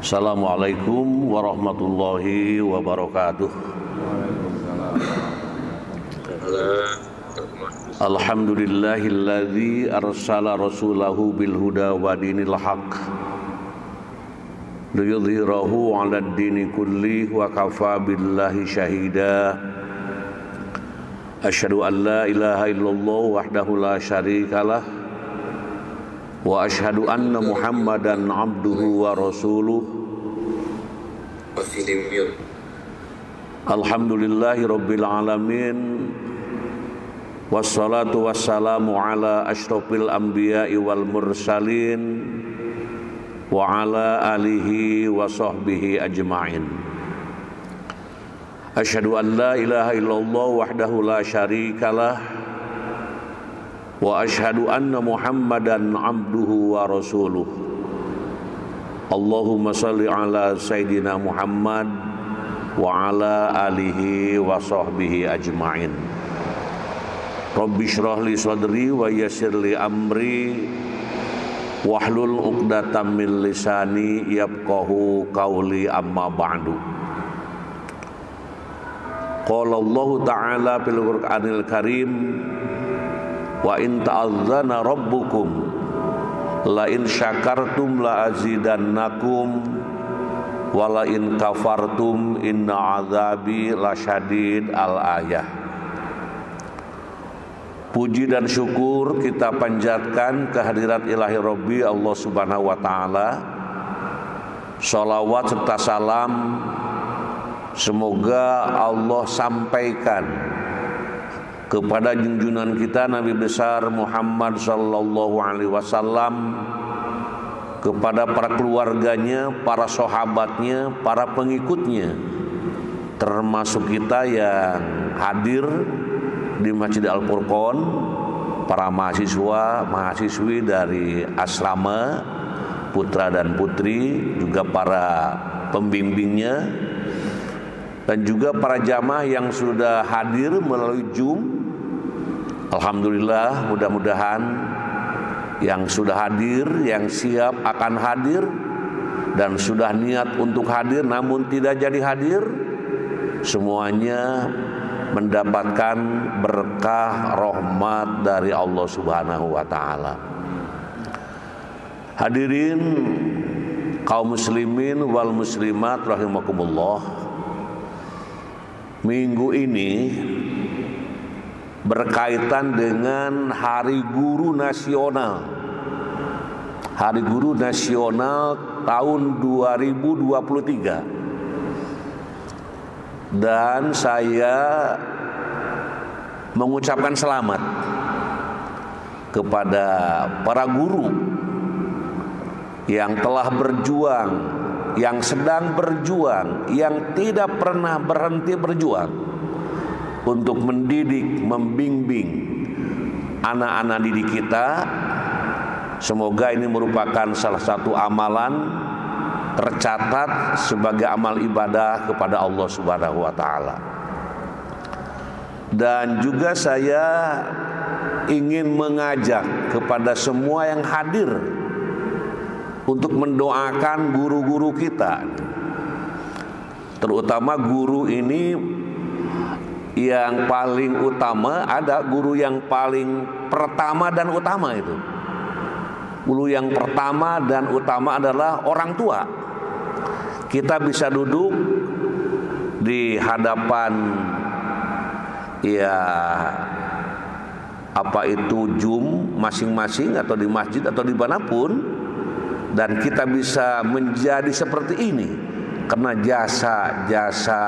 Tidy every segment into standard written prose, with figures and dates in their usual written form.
Assalamualaikum warahmatullahi wabarakatuh. Alhamdulillahilladzi arsala rasulahu bil huda wa dinil haq liyudhhirahu 'alad dini kulli wa kafa billahi syahida. Asyhadu an la ilaha illallah wahdahu la syarikalah wa asyhadu anna Muhammadan abduhu wa rasuluh. Alhamdulillahi rabbil alamin, wassalatu wassalamu ala asyrafil anbiya'i wal mursalin wa ala alihi wa sahbihi ajma'in. Asyhadu an la ilaha illallah wahdahu la syarikalah wa asyhadu anna Muhammadan abduhu wa rasuluh. Allahumma salli ala Sayyidina Muhammad wa ala alihi wa sahbihi ajma'in. Rabbi shrah li sadri wa yassir li amri wahlul 'uqdatam min lisani yafqahu qawli, amma ba'du. Qala Allah ta'ala fil Qur'anil Karim, wa in ta'azzana rabbukum la in syakartum la azidannakum wa la in kafartum inna azabi lasyadid. Al-ayah. Puji dan syukur kita panjatkan kehadirat ilahi Rabbi Allah subhanahu wa ta'ala. Salawat serta salam semoga Allah sampaikan kepada junjungan kita Nabi besar Muhammad sallallahu alaihi wasallam, kepada para keluarganya, para sahabatnya, para pengikutnya, termasuk kita yang hadir di Masjid Al-Furqan, para mahasiswa, mahasiswi dari asrama, putra dan putri, juga para pembimbingnya, dan juga para jamaah yang sudah hadir melalui Zoom. Alhamdulillah, mudah-mudahan yang sudah hadir, yang siap akan hadir, dan sudah niat untuk hadir namun tidak jadi hadir, semuanya mendapatkan berkah rahmat dari Allah subhanahu wa ta'ala. Hadirin kaum muslimin wal muslimat rahimakumullah, minggu ini berkaitan dengan Hari Guru Nasional. Hari Guru Nasional tahun 2023. Dan saya mengucapkan selamat kepada para guru yang telah berjuang, yang sedang berjuang, yang tidak pernah berhenti berjuang untuk mendidik, membimbing anak-anak didik kita. Semoga ini merupakan salah satu amalan tercatat sebagai amal ibadah kepada Allah subhanahu wa ta'ala. Dan juga saya ingin mengajak kepada semua yang hadir untuk mendoakan guru-guru kita, terutama guru ini yang paling utama. Ada guru yang paling pertama dan utama itu. Guru yang pertama dan utama adalah orang tua. Kita bisa duduk di hadapan Zoom masing-masing atau di masjid atau dimanapun, dan kita bisa menjadi seperti ini karena jasa-jasa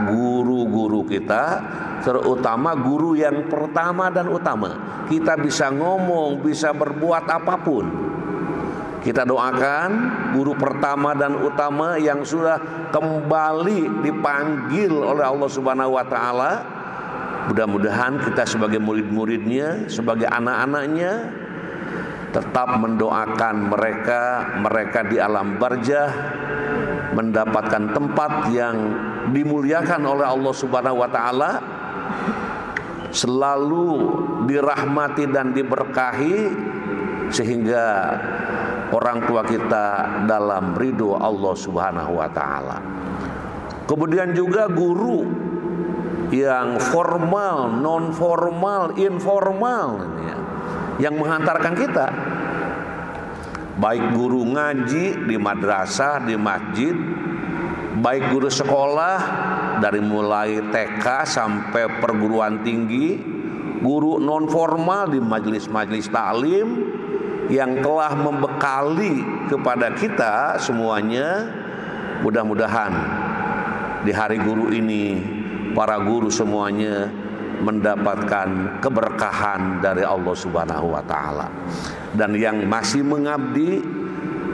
guru-guru kita, terutama guru yang pertama dan utama. Kita bisa ngomong, bisa berbuat apapun. Kita doakan guru pertama dan utama yang sudah kembali dipanggil oleh Allah subhanahu wa ta'ala. Mudah-mudahan kita sebagai murid-muridnya, sebagai anak-anaknya, tetap mendoakan mereka di alam barzah mendapatkan tempat yang dimuliakan oleh Allah subhanahu wa ta'ala, selalu dirahmati dan diberkahi, sehingga orang tua kita dalam ridho Allah Subhanahu wa taala. Kemudian juga guru yang formal, non formal, informal yang menghantarkan kita. Baik guru ngaji di madrasah, di masjid, baik guru sekolah dari mulai TK sampai perguruan tinggi, guru non formal di majelis-majelis taklim yang telah membekali kepada kita semuanya. Mudah-mudahan di hari guru ini para guru semuanya mendapatkan keberkahan dari Allah Subhanahu wa taala. Dan yang masih mengabdi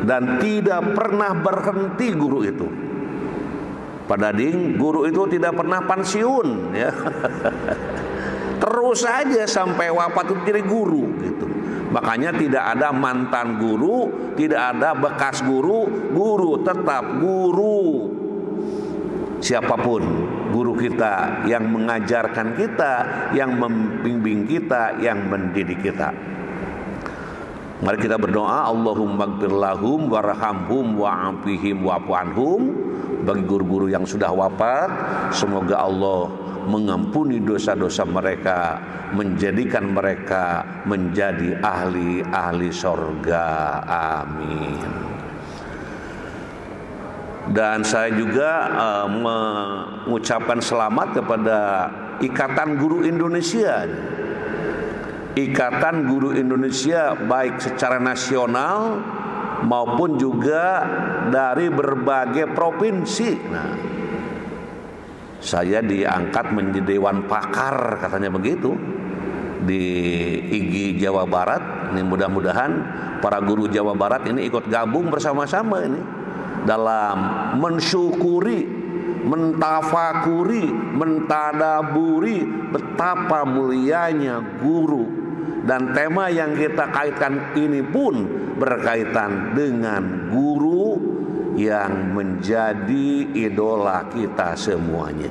dan tidak pernah berhenti guru itu. Pada ding, guru itu tidak pernah pensiun ya. Terus saja sampai wafat itu jadi guru gitu. Makanya tidak ada mantan guru, tidak ada bekas guru, guru tetap guru. Siapapun guru kita yang mengajarkan kita, yang membimbing kita, yang mendidik kita. Mari kita berdoa, Allahumma ighfir lahum warhamhum wa'afihim wa'fu anhum. Bagi guru-guru yang sudah wafat, semoga Allah mengampuni dosa-dosa mereka, menjadikan mereka menjadi ahli-ahli surga. Amin. Dan saya juga mengucapkan selamat kepada Ikatan Guru Indonesia. Ikatan Guru Indonesia baik secara nasional maupun juga dari berbagai provinsi. Nah, saya diangkat menjadi dewan pakar katanya begitu di IGI Jawa Barat. Ini mudah-mudahan para guru Jawa Barat ini ikut gabung bersama-sama ini dalam mensyukuri, mentafakuri, mentadaburi betapa mulianya guru. Dan tema yang kita kaitkan ini pun berkaitan dengan guru yang menjadi idola kita semuanya.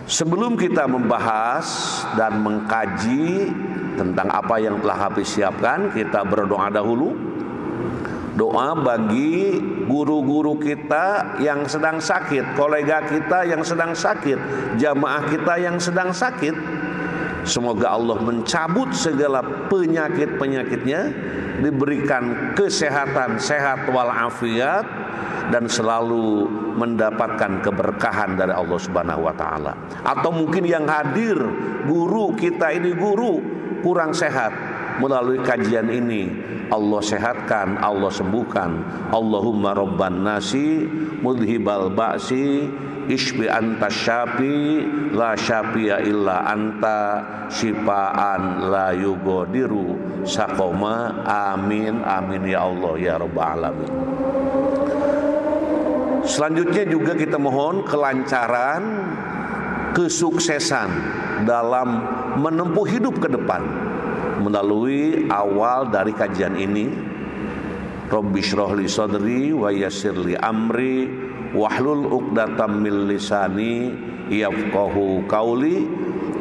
Sebelum kita membahas dan mengkaji tentang apa yang telah Hafiz siapkan, kita berdoa dahulu. Doa bagi guru-guru kita yang sedang sakit, kolega kita yang sedang sakit, jamaah kita yang sedang sakit. Semoga Allah mencabut segala penyakit-penyakitnya, diberikan kesehatan, sehat walafiat, dan selalu mendapatkan keberkahan dari Allah Subhanahu wa taala. Atau mungkin yang hadir guru kita ini guru kurang sehat, melalui kajian ini Allah sehatkan, Allah sembuhkan. Allahumma rabban nasi mudhibal ba'si Ishbi anta syafi la syafi'a illa anta syifaan la yugodiru sakoma. Amin amin ya Allah ya rabbal alamin. Selanjutnya juga kita mohon kelancaran, kesuksesan dalam menempuh hidup ke depan melalui awal dari kajian ini. Rabbi shrah li sadri wa yassir li amri wahlul 'uqdatam min lisani yafqahu qauli.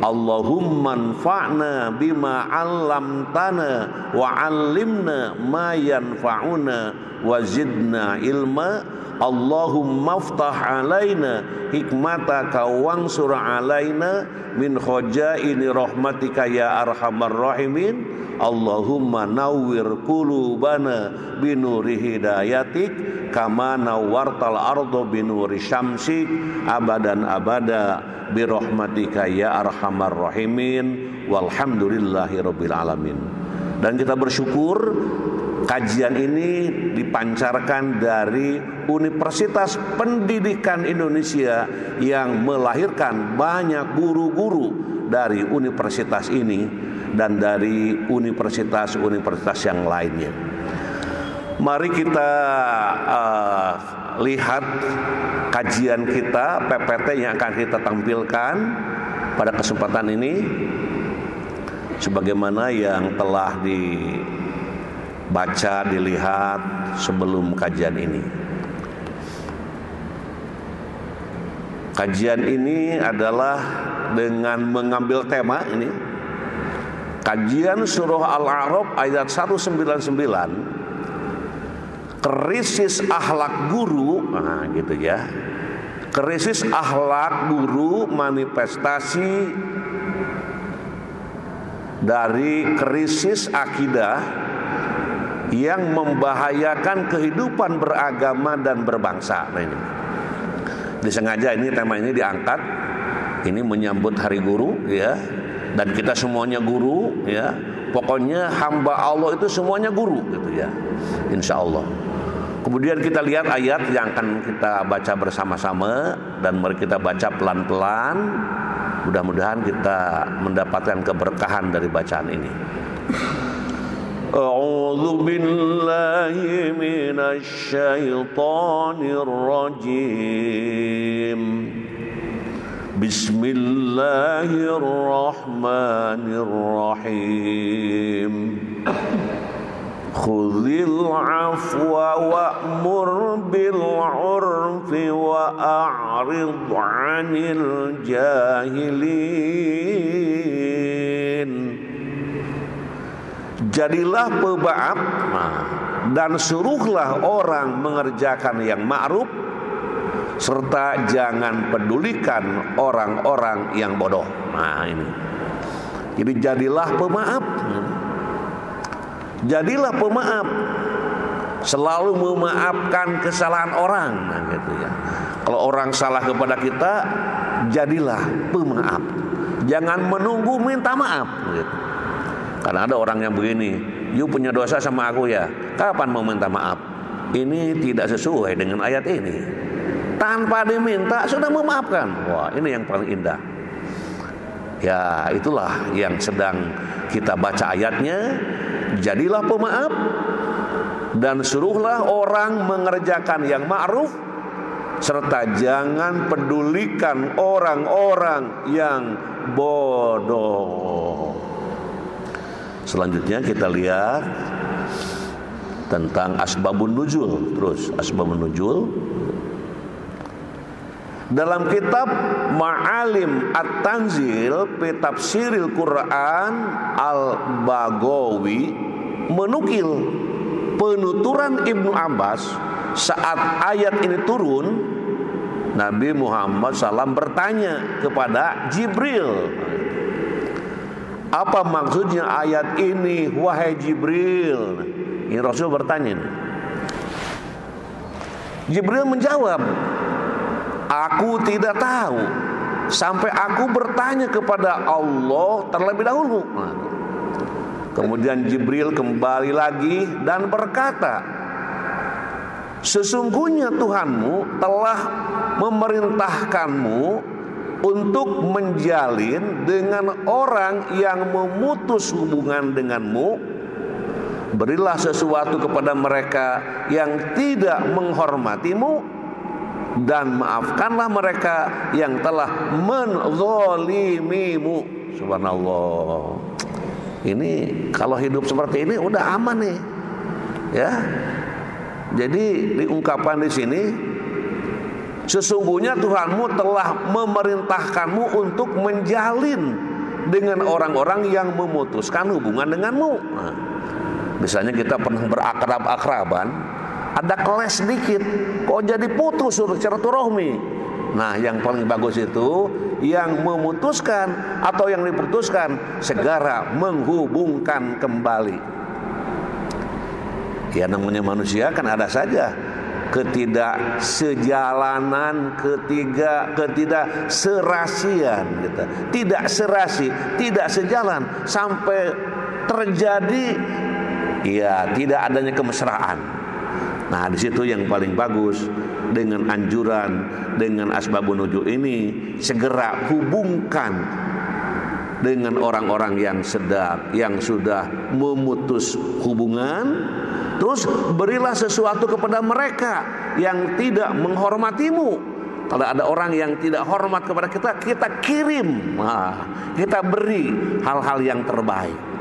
Allahumma anfa'na bima 'allamtana wa 'allimna ma yanfa'una wa zidna ilma. Allahumma aftah alaina hikmataka wansur alaina min khajaini rahmatika ya arhamar rahimin. Allahumma nawwir qulubana binuri hidayatik kama nawwartal ardo binuri syamsik abadan abada birahmatika ya arhamar rahimin walhamdulillahi rabbil alamin. Dan kita bersyukur kajian ini dipancarkan dari Universitas Pendidikan Indonesia yang melahirkan banyak guru-guru dari universitas ini dan dari universitas-universitas yang lainnya. Mari kita lihat kajian kita, PPT yang akan kita tampilkan pada kesempatan ini sebagaimana yang telah dibaca, dilihat sebelum kajian ini. Kajian ini adalah dengan mengambil tema ini, Kajian surah Al-A'raf ayat 199, krisis akhlak guru, nah gitu ya. Krisis akhlak guru manifestasi dari krisis akidah yang membahayakan kehidupan beragama dan berbangsa. Nah ini disengaja ini tema ini diangkat, ini menyambut Hari Guru ya. Dan kita semuanya guru ya. Pokoknya hamba Allah itu semuanya guru gitu ya. Insya Allah. Kemudian kita lihat ayat yang akan kita baca bersama-sama, dan mari kita baca pelan-pelan. Mudah-mudahan kita mendapatkan keberkahan dari bacaan ini. A'udzu billahi minasy syaithanir rajim. Bismillahirrahmanirrahim. Khudhil afwa wa'mur bil 'urfi wa a'rid 'anil jahilin. Jadilah pemaaf dan suruhlah orang mengerjakan yang ma'ruf, serta jangan pedulikan orang-orang yang bodoh. Nah ini. Jadi jadilah pemaaf. Jadilah pemaaf. Selalu memaafkan kesalahan orang. Nah gitu ya. Kalau orang salah kepada kita, jadilah pemaaf. Jangan menunggu minta maaf gitu. Karena ada orang yang begini, "You punya dosa sama aku ya, kapan mau minta maaf?" Ini tidak sesuai dengan ayat ini. Tanpa diminta sudah memaafkan. Wah, ini yang paling indah. Ya, itulah yang sedang kita baca ayatnya. Jadilah pemaaf dan suruhlah orang mengerjakan yang ma'ruf, serta jangan pedulikan orang-orang yang bodoh. Selanjutnya kita lihat tentang asbabun nuzul. Terus asbabun nuzul dalam kitab Ma'alim At-Tanzil fi Tafsiril Quran Al-Baghawi menukil penuturan Ibnu Abbas saat ayat ini turun. Nabi Muhammad SAW bertanya kepada Jibril, "Apa maksudnya ayat ini, wahai Jibril?" Ini Rasul bertanya. Jibril menjawab, "Aku tidak tahu sampai aku bertanya kepada Allah terlebih dahulu." Kemudian Jibril kembali lagi dan berkata, "Sesungguhnya Tuhanmu telah memerintahkanmu untuk menjalin dengan orang yang memutus hubungan denganmu. Berilah sesuatu kepada mereka yang tidak menghormatimu, dan maafkanlah mereka yang telah menzalimimu." Subhanallah. Ini kalau hidup seperti ini udah aman nih. Ya. Jadi diungkapkan di sini, sesungguhnya Tuhanmu telah memerintahkanmu untuk menjalin dengan orang-orang yang memutuskan hubungan denganmu. Nah, misalnya kita pernah berakrab-akraban, ada keles sedikit, kok jadi putus silaturahmi. Nah, yang paling bagus itu yang memutuskan atau yang diputuskan segera menghubungkan kembali. Ya namanya manusia kan ada saja ketidaksejalanan, ketidakserasian gitu. Tidak serasi, tidak sejalan sampai terjadi ya tidak adanya kemesraan. Nah, di situ yang paling bagus dengan anjuran, dengan asbabun nuzul ini segera hubungkan dengan orang-orang yang sudah memutus hubungan. Terus berilah sesuatu kepada mereka yang tidak menghormatimu. Kalau ada orang yang tidak hormat kepada kita, kita kirim, kita beri hal-hal yang terbaik.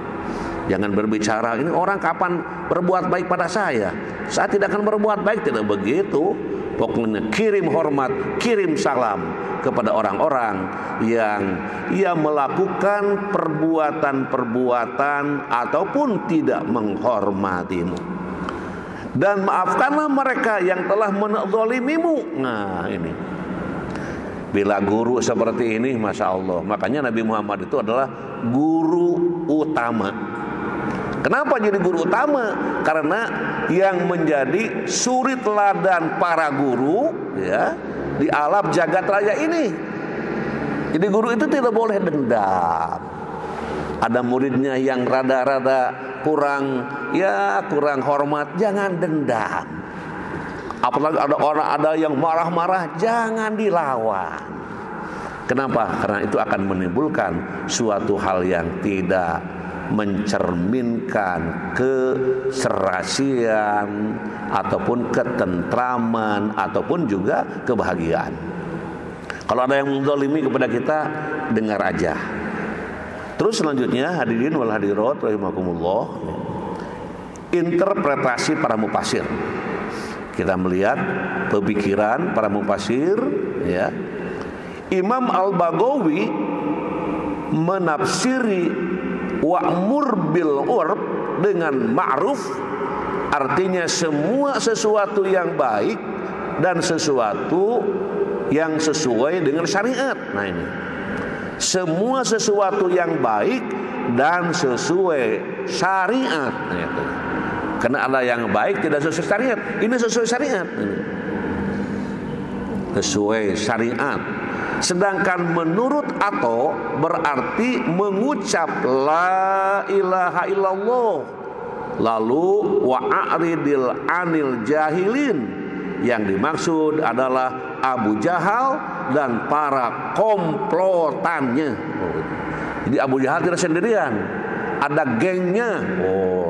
Jangan berbicara, ini orang kapan berbuat baik pada saya tidak akan berbuat baik. Tidak begitu. Pokoknya kirim hormat, kirim salam kepada orang-orang yang ia melakukan perbuatan-perbuatan ataupun tidak menghormatimu. Dan maafkanlah mereka yang telah menzalimimu. Nah ini, bila guru seperti ini, Masya Allah. Makanya Nabi Muhammad itu adalah guru utama. Kenapa jadi guru utama? Karena yang menjadi suri teladan para guru ya di alam jagat raya ini. Jadi guru itu tidak boleh dendam. Ada muridnya yang rada-rada kurang hormat, jangan dendam. Apalagi ada yang marah-marah, jangan dilawan. Kenapa? Karena itu akan menimbulkan suatu hal yang tidak mencerminkan keserasian ataupun ketentraman ataupun juga kebahagiaan. Kalau ada yang menzalimi kepada kita, dengar aja. Terus selanjutnya, hadirin wal hadirat rahimakumullah, interpretasi para mufasir. Kita melihat pemikiran para mufasir ya. Imam Al-Baghawi menafsiri wa'mur bil urf dengan ma'ruf, artinya semua sesuatu yang baik dan sesuatu yang sesuai dengan syariat. Nah ini, semua sesuatu yang baik dan sesuai syariat. Nah, itu. Karena ada yang baik tidak sesuai syariat, ini sesuai syariat. Sesuai syariat. Sedangkan menurut atau berarti mengucap la ilaha illallah, lalu wa'aridil anil jahilin, yang dimaksud adalah Abu Jahal dan para komplotannya. Jadi Abu Jahal tidak sendirian, ada gengnya,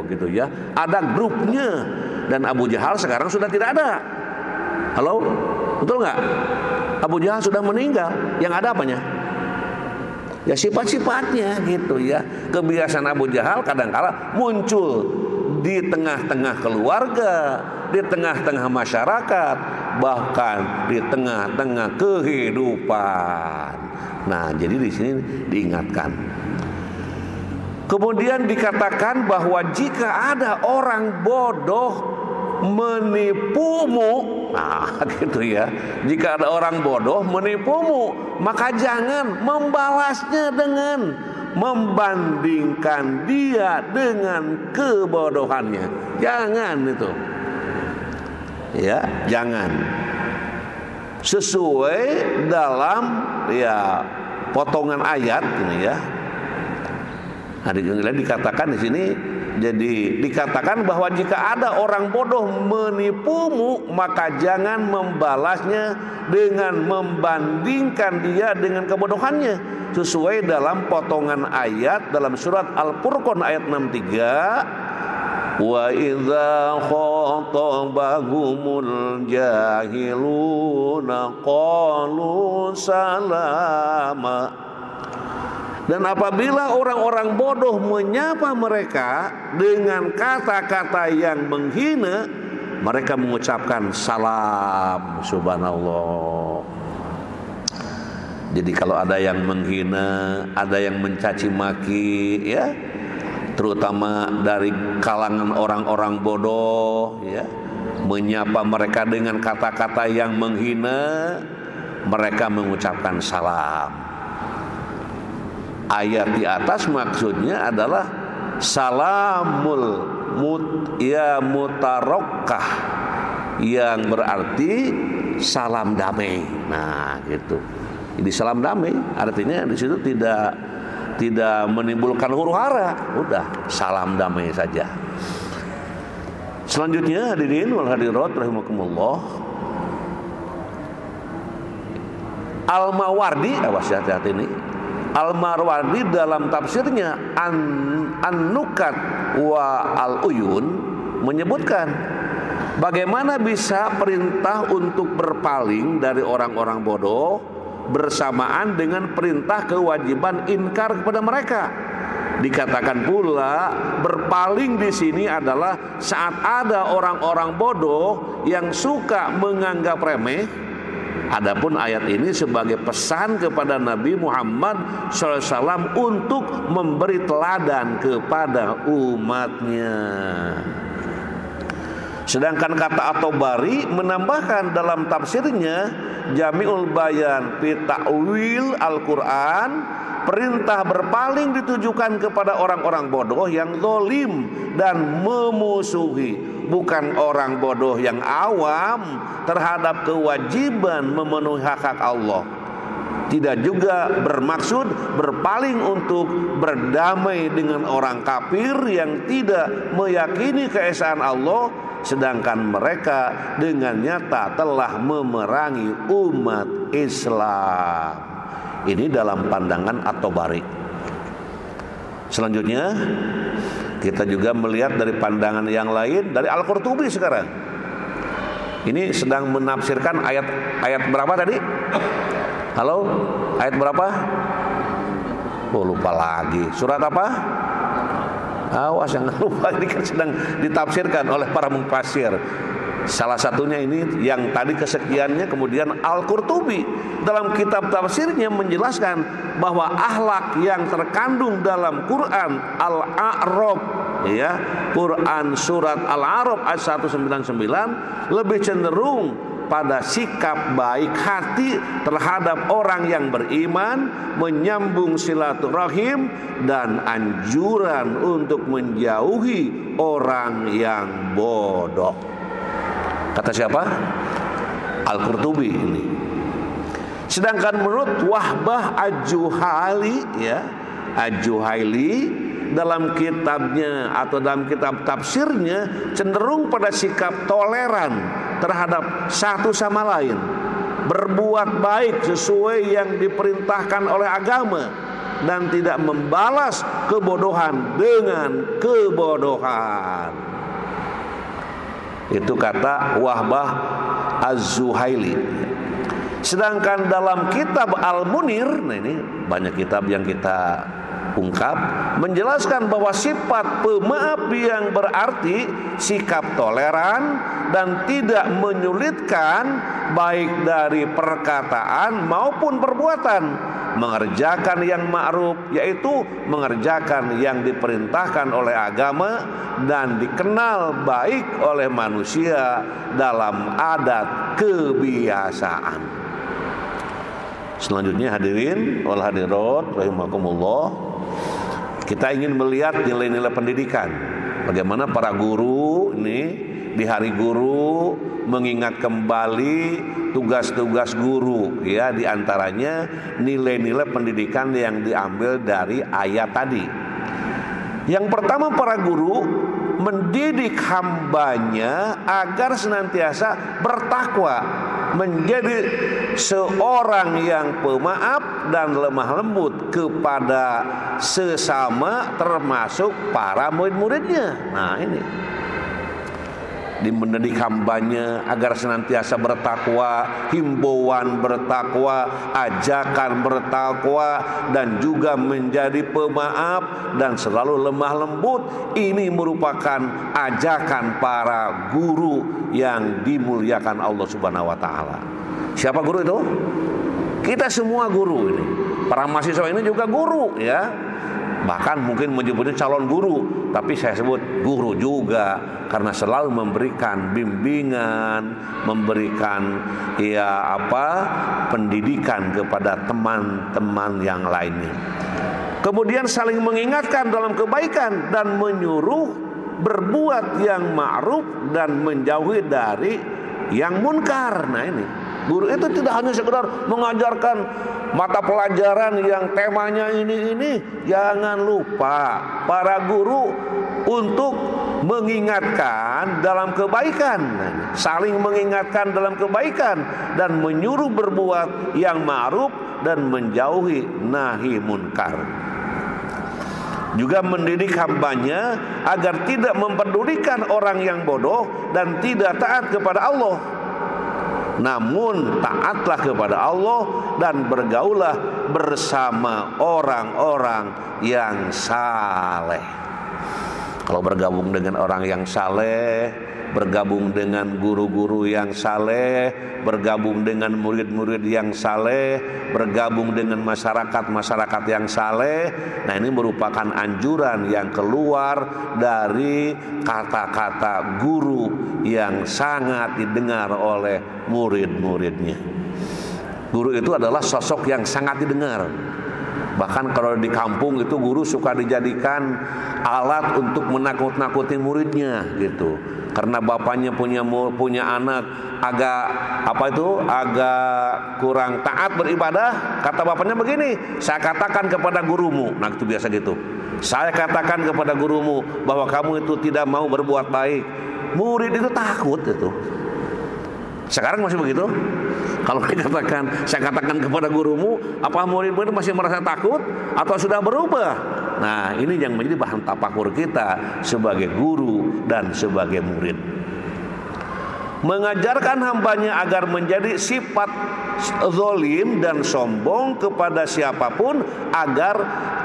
gitu ya, ada grupnya. Dan Abu Jahal sekarang sudah tidak ada. Halo, betul nggak? Abu Jahal sudah meninggal, yang ada apanya? Ya sifat-sifatnya gitu ya. Kebiasaan Abu Jahal kadang-kala muncul di tengah-tengah keluarga, di tengah-tengah masyarakat, bahkan di tengah-tengah kehidupan. Nah, jadi di sini diingatkan. Kemudian dikatakan bahwa jika ada orang bodoh menipumu, nah gitu ya, jika ada orang bodoh menipumu, maka jangan membalasnya dengan membandingkan dia dengan kebodohannya. Jangan itu ya, jangan. Sesuai dalam ya potongan ayat ini ya. Dikatakan di sini, jadi dikatakan bahwa jika ada orang bodoh menipumu, maka jangan membalasnya dengan membandingkan dia dengan kebodohannya. Sesuai dalam potongan ayat dalam surat Al-Furqan ayat 63, wa idza khatabahumul jahiluna qalu salama. Dan apabila orang-orang bodoh menyapa mereka dengan kata-kata yang menghina, mereka mengucapkan salam. Subhanallah. Jadi kalau ada yang menghina, ada yang mencaci maki ya, terutama dari kalangan orang-orang bodoh ya, menyapa mereka dengan kata-kata yang menghina, mereka mengucapkan salam. Ayat di atas maksudnya adalah salamul mutarokkah, yang berarti salam damai. Nah, gitu. Jadi salam damai artinya di situ tidak menimbulkan huru-hara, udah salam damai saja. Selanjutnya hadirin wal hadirat rahimakumullah, Al-Mawardi, awas hati-hati ini. Al-Mawardi dalam tafsirnya An-Nukat wa Al-Uyun menyebutkan bagaimana bisa perintah untuk berpaling dari orang-orang bodoh bersamaan dengan perintah kewajiban inkar kepada mereka. Dikatakan pula berpaling di sini adalah saat ada orang-orang bodoh yang suka menganggap remeh. Adapun ayat ini sebagai pesan kepada Nabi Muhammad SAW untuk memberi teladan kepada umatnya. Sedangkan kata At-Tabari menambahkan dalam tafsirnya Jami'ul Bayan fi Ta'wil Al-Quran, perintah berpaling ditujukan kepada orang-orang bodoh yang zalim dan memusuhi, bukan orang bodoh yang awam terhadap kewajiban memenuhi hak-hak Allah. Tidak juga bermaksud berpaling untuk berdamai dengan orang kafir yang tidak meyakini keesaan Allah, sedangkan mereka dengan nyata telah memerangi umat Islam. Ini dalam pandangan At-Tabari. Selanjutnya kita juga melihat dari pandangan yang lain dari Al-Qurtubi sekarang. Ini sedang menafsirkan ayat berapa tadi? Halo? Ayat berapa? Oh, lupa lagi. Surat apa? Awas jangan lupa, ini kan sedang ditafsirkan oleh para mufassir. Salah satunya ini yang tadi kesekiannya, kemudian Al-Qurtubi dalam kitab tafsirnya menjelaskan bahwa akhlak yang terkandung dalam Quran Al-A'raf, ya, Quran surat Al-A'raf ayat 199 lebih cenderung pada sikap baik hati terhadap orang yang beriman, menyambung silaturahim, dan anjuran untuk menjauhi orang yang bodoh. Kata siapa? Al-Qurtubi ini. Sedangkan menurut Wahbah Al-Juhaili, ya, Al-Juhaili dalam kitabnya atau dalam kitab tafsirnya cenderung pada sikap toleran terhadap satu sama lain, berbuat baik sesuai yang diperintahkan oleh agama, dan tidak membalas kebodohan dengan kebodohan. Itu kata Wahbah Az-Zuhaili. Sedangkan dalam kitab Al-Munir, nah ini banyak kitab yang kita ungkap, menjelaskan bahwa sifat pemaaf yang berarti sikap toleran dan tidak menyulitkan baik dari perkataan maupun perbuatan, mengerjakan yang ma'ruf, yaitu mengerjakan yang diperintahkan oleh agama, dan dikenal baik oleh manusia dalam adat kebiasaan. Selanjutnya hadirin wal hadirat rahimakumullah, kita ingin melihat nilai-nilai pendidikan. Bagaimana para guru ini di hari guru mengingat kembali tugas-tugas guru, ya, di antaranya nilai-nilai pendidikan yang diambil dari ayat tadi. Yang pertama, para guru mendidik hambanya agar senantiasa bertakwa, menjadi seorang yang pemaaf dan lemah lembut kepada sesama, termasuk para murid-muridnya. Nah, ini mendidik hambanya agar senantiasa bertakwa, himbauan bertakwa, ajakan bertakwa, dan juga menjadi pemaaf dan selalu lemah lembut. Ini merupakan ajakan para guru yang dimuliakan Allah Subhanahu wa taala. Siapa guru itu? Kita semua guru ini. Para mahasiswa ini juga guru, ya. Bahkan mungkin menyebutnya calon guru, tapi saya sebut guru juga karena selalu memberikan bimbingan, memberikan pendidikan kepada teman-teman yang lainnya. Kemudian saling mengingatkan dalam kebaikan dan menyuruh berbuat yang ma'ruf dan menjauhi dari yang munkar. Nah, ini guru itu tidak hanya sekedar mengajarkan mata pelajaran yang temanya ini. Jangan lupa para guru untuk mengingatkan dalam kebaikan, saling mengingatkan dalam kebaikan, dan menyuruh berbuat yang ma'ruf dan menjauhi nahi munkar. Juga mendidik hambanya agar tidak mempedulikan orang yang bodoh dan tidak taat kepada Allah. namun taatlah kepada Allah dan bergaullah bersama orang-orang yang saleh. Kalau bergabung dengan orang yang saleh, bergabung dengan guru-guru yang saleh, bergabung dengan murid-murid yang saleh, bergabung dengan masyarakat yang saleh. Nah, ini merupakan anjuran yang keluar dari kata-kata guru yang sangat didengar oleh murid-muridnya. Guru itu adalah sosok yang sangat didengar. Bahkan kalau di kampung itu guru suka dijadikan alat untuk menakut-nakuti muridnya gitu. Karena bapaknya punya anak agak kurang taat beribadah, kata bapaknya begini, saya katakan kepada gurumu. Nah, itu biasa gitu. Saya katakan kepada gurumu bahwa kamu itu tidak mau berbuat baik. Murid itu takut itu. Sekarang masih begitu? Kalau saya katakan kepada gurumu, apa murid-murid masih merasa takut atau sudah berubah? Nah, ini yang menjadi bahan tafakur kita sebagai guru dan sebagai murid. Mengajarkan hambanya agar menjadi sifat zalim dan sombong kepada siapapun agar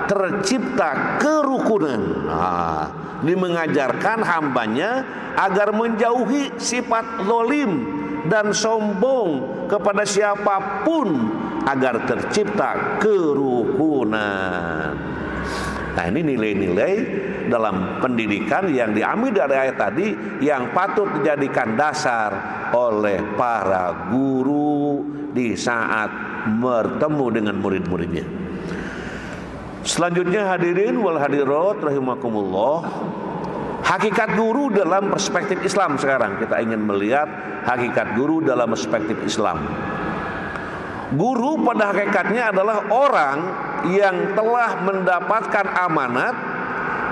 tercipta kerukunan. Nah, ini mengajarkan hambanya agar menjauhi sifat zalim dan sombong kepada siapapun agar tercipta kerukunan. Nah, ini nilai-nilai dalam pendidikan yang diambil dari ayat tadi yang patut dijadikan dasar oleh para guru di saat bertemu dengan murid-muridnya. Selanjutnya hadirin wal hadirat rahimakumullah, hakikat guru dalam perspektif Islam. Sekarang kita ingin melihat hakikat guru dalam perspektif Islam. Guru pada hakikatnya adalah orang yang telah mendapatkan amanat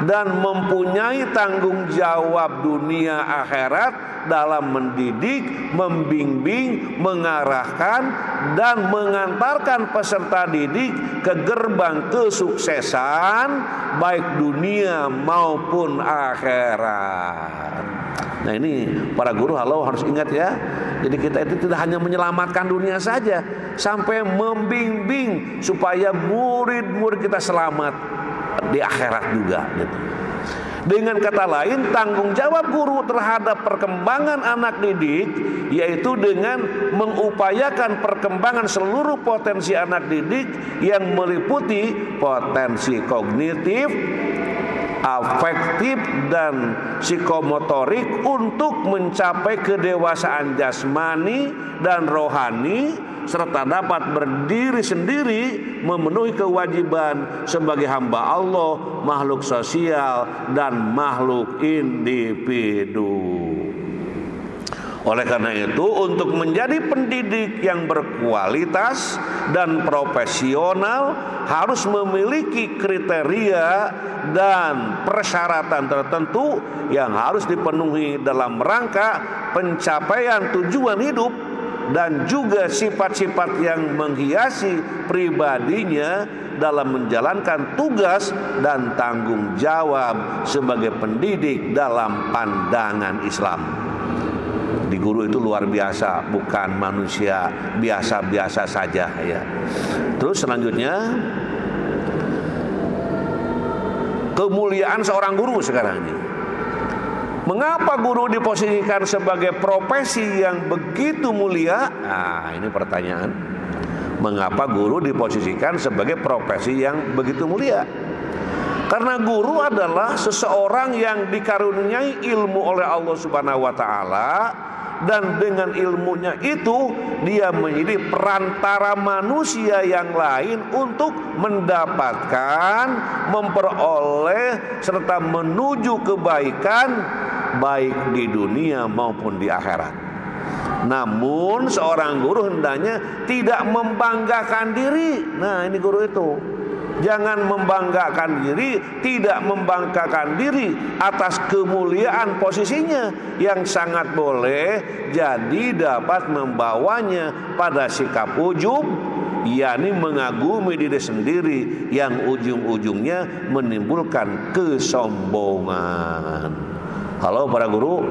dan mempunyai tanggung jawab dunia akhirat dalam mendidik, membimbing, mengarahkan dan mengantarkan peserta didik ke gerbang kesuksesan baik dunia maupun akhirat. Nah, ini para guru harus ingat ya. Jadi kita itu tidak hanya menyelamatkan dunia saja, sampai membimbing supaya murid-murid kita selamat di akhirat juga gitu. Dengan kata lain, tanggung jawab guru terhadap perkembangan anak didik yaitu dengan mengupayakan perkembangan seluruh potensi anak didik yang meliputi potensi kognitif, afektif dan psikomotorik untuk mencapai kedewasaan jasmani dan rohani serta dapat berdiri sendiri memenuhi kewajiban sebagai hamba Allah, makhluk sosial dan makhluk individu. Oleh karena itu, untuk menjadi pendidik yang berkualitas dan profesional harus memiliki kriteria dan persyaratan tertentu yang harus dipenuhi dalam rangka pencapaian tujuan hidup dan juga sifat-sifat yang menghiasi pribadinya dalam menjalankan tugas dan tanggung jawab sebagai pendidik dalam pandangan Islam. Di guru itu luar biasa, bukan manusia biasa-biasa saja ya. Terus selanjutnya, kemuliaan seorang guru sekarang ini. Mengapa guru diposisikan sebagai profesi yang begitu mulia? Nah, ini pertanyaan. Mengapa guru diposisikan sebagai profesi yang begitu mulia? Karena guru adalah seseorang yang dikaruniai ilmu oleh Allah Subhanahu wa taala, dan dengan ilmunya itu dia menjadi perantara manusia yang lain untuk mendapatkan, memperoleh serta menuju kebaikan baik di dunia maupun di akhirat. Namun seorang guru hendaknya tidak membanggakan diri. Nah, ini guru itu jangan membanggakan diri, tidak membanggakan diri atas kemuliaan posisinya yang sangat boleh jadi dapat membawanya pada sikap ujub, yakni mengagumi diri sendiri yang ujung-ujungnya menimbulkan kesombongan. Halo para guru,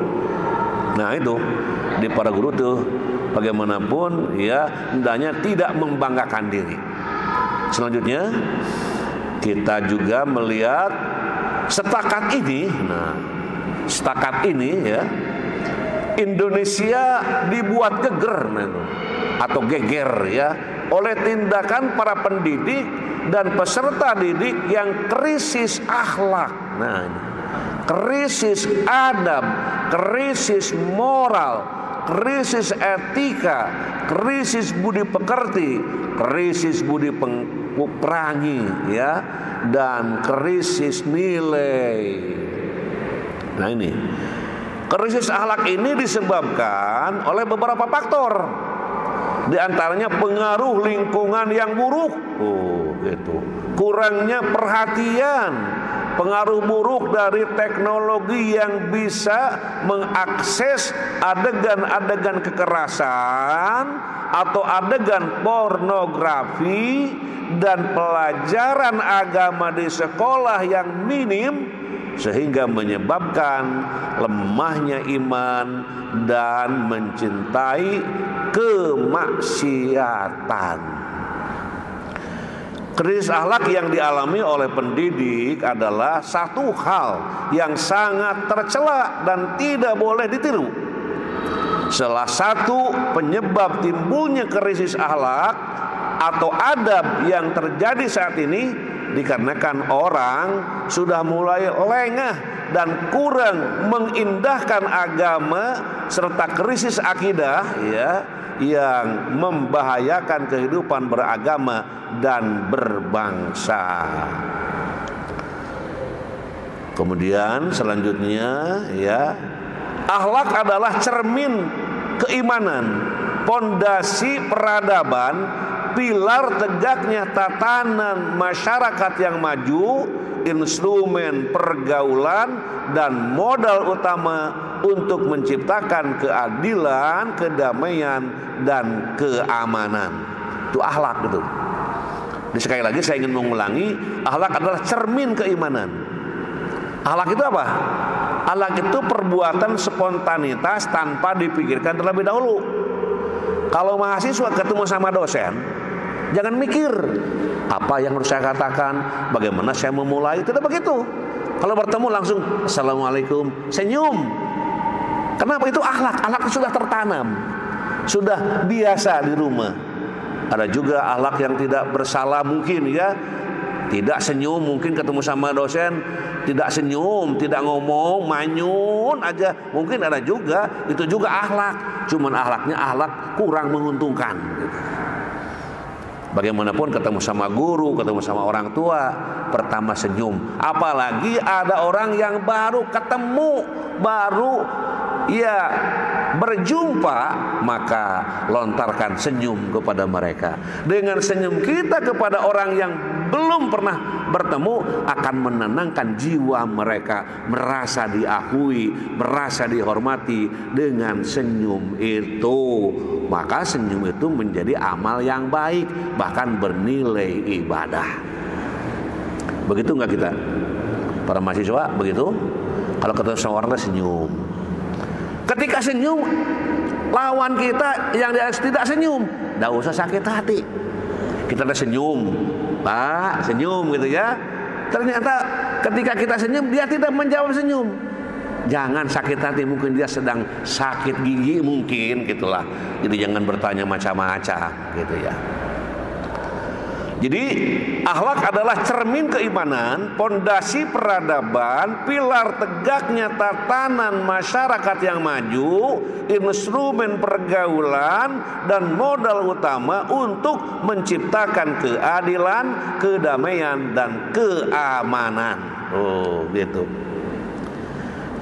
Nah itu di para guru tuh bagaimanapun ya hendaknya tidak membanggakan diri. Selanjutnya kita juga melihat setakat ini. Nah, setakat ini ya Indonesia dibuat geger atau geger ya oleh tindakan para pendidik dan peserta didik yang krisis akhlak. Nah, ini krisis adab, krisis moral, krisis etika, krisis budi pekerti, krisis budi perangi ya, dan krisis nilai. Nah ini krisis akhlak ini disebabkan oleh beberapa faktor. Di antaranya pengaruh lingkungan yang buruk, gitu. Kurangnya perhatian, pengaruh buruk dari teknologi yang bisa mengakses adegan-adegan kekerasan atau adegan pornografi, dan pelajaran agama di sekolah yang minim, sehingga menyebabkan lemahnya iman dan mencintai kemaksiatan. Krisis akhlak yang dialami oleh pendidik adalah satu hal yang sangat tercela dan tidak boleh ditiru. Salah satu penyebab timbulnya krisis akhlak atau adab yang terjadi saat ini dikarenakan orang sudah mulai lengah dan kurang mengindahkan agama serta krisis akidah ya, yang membahayakan kehidupan beragama dan berbangsa. Kemudian selanjutnya ya, akhlak adalah cermin keimanan, pondasi peradaban, pilar tegaknya tatanan masyarakat yang maju, instrumen pergaulan, dan modal utama untuk menciptakan keadilan, kedamaian, dan keamanan. Itu akhlak itu. Sekali lagi saya ingin mengulangi, akhlak adalah cermin keimanan. Akhlak itu apa? Akhlak itu perbuatan spontanitas tanpa dipikirkan terlebih dahulu. Kalau mahasiswa ketemu sama dosen, jangan mikir apa yang harus saya katakan, bagaimana saya memulai, tidak begitu. Kalau bertemu langsung assalamualaikum, senyum. Kenapa? Itu akhlak. Akhlak itu sudah tertanam, sudah biasa di rumah. Ada juga akhlak yang tidak bersalah mungkin ya, tidak senyum, mungkin ketemu sama dosen tidak senyum, tidak ngomong, manyun aja. Mungkin ada juga, itu juga akhlak. Cuman akhlaknya akhlak kurang menguntungkan. Bagaimanapun ketemu sama guru, ketemu sama orang tua, pertama senyum. Apalagi ada orang yang baru ketemu, baru ya berjumpa, maka lontarkan senyum kepada mereka. Dengan senyum kita kepada orang yang belum pernah bertemu akan menenangkan jiwa mereka, merasa diakui, merasa dihormati dengan senyum itu. Maka senyum itu menjadi amal yang baik, bahkan bernilai ibadah. Begitu enggak kita? Para mahasiswa begitu? Kalau ketemu sama orang senyum. Ketika senyum, lawan kita yang tidak senyum, tidak usah sakit hati. Kita udah senyum, Pak, senyum gitu ya. Ternyata ketika kita senyum, dia tidak menjawab senyum. Jangan sakit hati, mungkin dia sedang sakit gigi mungkin gitulah. Jadi jangan bertanya macam-macam gitu ya. Jadi akhlak adalah cermin keimanan, pondasi peradaban, pilar tegaknya tatanan masyarakat yang maju, instrumen pergaulan, dan modal utama untuk menciptakan keadilan, kedamaian, dan keamanan. Oh, gitu.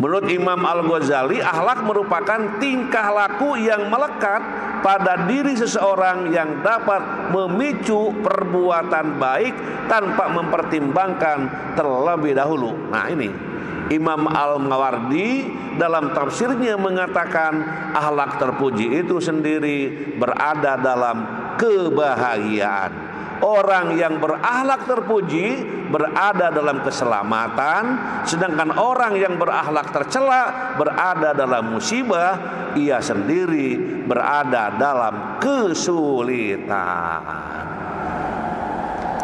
Menurut Imam Al-Ghazali, akhlak merupakan tingkah laku yang melekat pada diri seseorang yang dapat memicu perbuatan baik tanpa mempertimbangkan terlebih dahulu. Nah ini Imam Al-Mawardi dalam tafsirnya mengatakan akhlak terpuji itu sendiri berada dalam kebahagiaan. orang yang berakhlak terpuji berada dalam keselamatan, sedangkan orang yang berakhlak tercela berada dalam musibah, ia sendiri berada dalam kesulitan.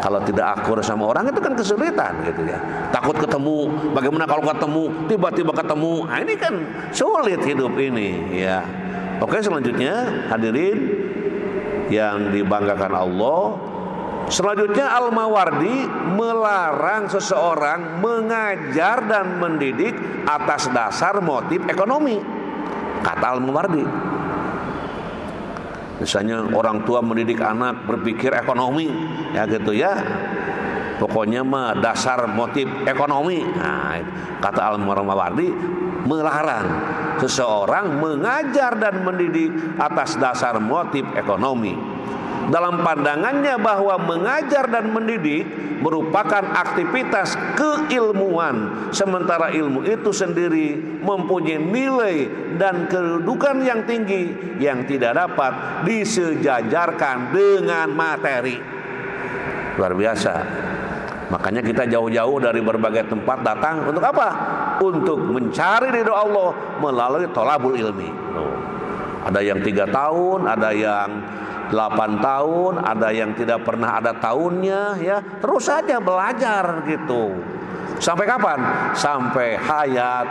Kalau tidak akur sama orang itu kan kesulitan gitu ya. Takut ketemu, bagaimana kalau ketemu, tiba-tiba ketemu. Nah, ini kan sulit hidup ini ya. Oke, selanjutnya hadirin yang dibanggakan Allah, selanjutnya Al-Mawardi melarang seseorang mengajar dan mendidik atas dasar motif ekonomi. Kata Al-Mawardi, misalnya orang tua mendidik anak berpikir ekonomi, ya gitu ya. Pokoknya mah dasar motif ekonomi. Nah, kata Al-Mawardi melarang seseorang mengajar dan mendidik atas dasar motif ekonomi. Dalam pandangannya bahwa mengajar dan mendidik merupakan aktivitas keilmuan, sementara ilmu itu sendiri mempunyai nilai dan kedudukan yang tinggi yang tidak dapat disejajarkan dengan materi. Luar biasa. Makanya kita jauh-jauh dari berbagai tempat datang untuk apa? Untuk mencari ridho Allah melalui thalabul ilmi. Ada yang 3 tahun, ada yang 8 tahun, ada yang tidak pernah ada tahunnya ya. Terus saja belajar gitu. Sampai kapan? Sampai hayat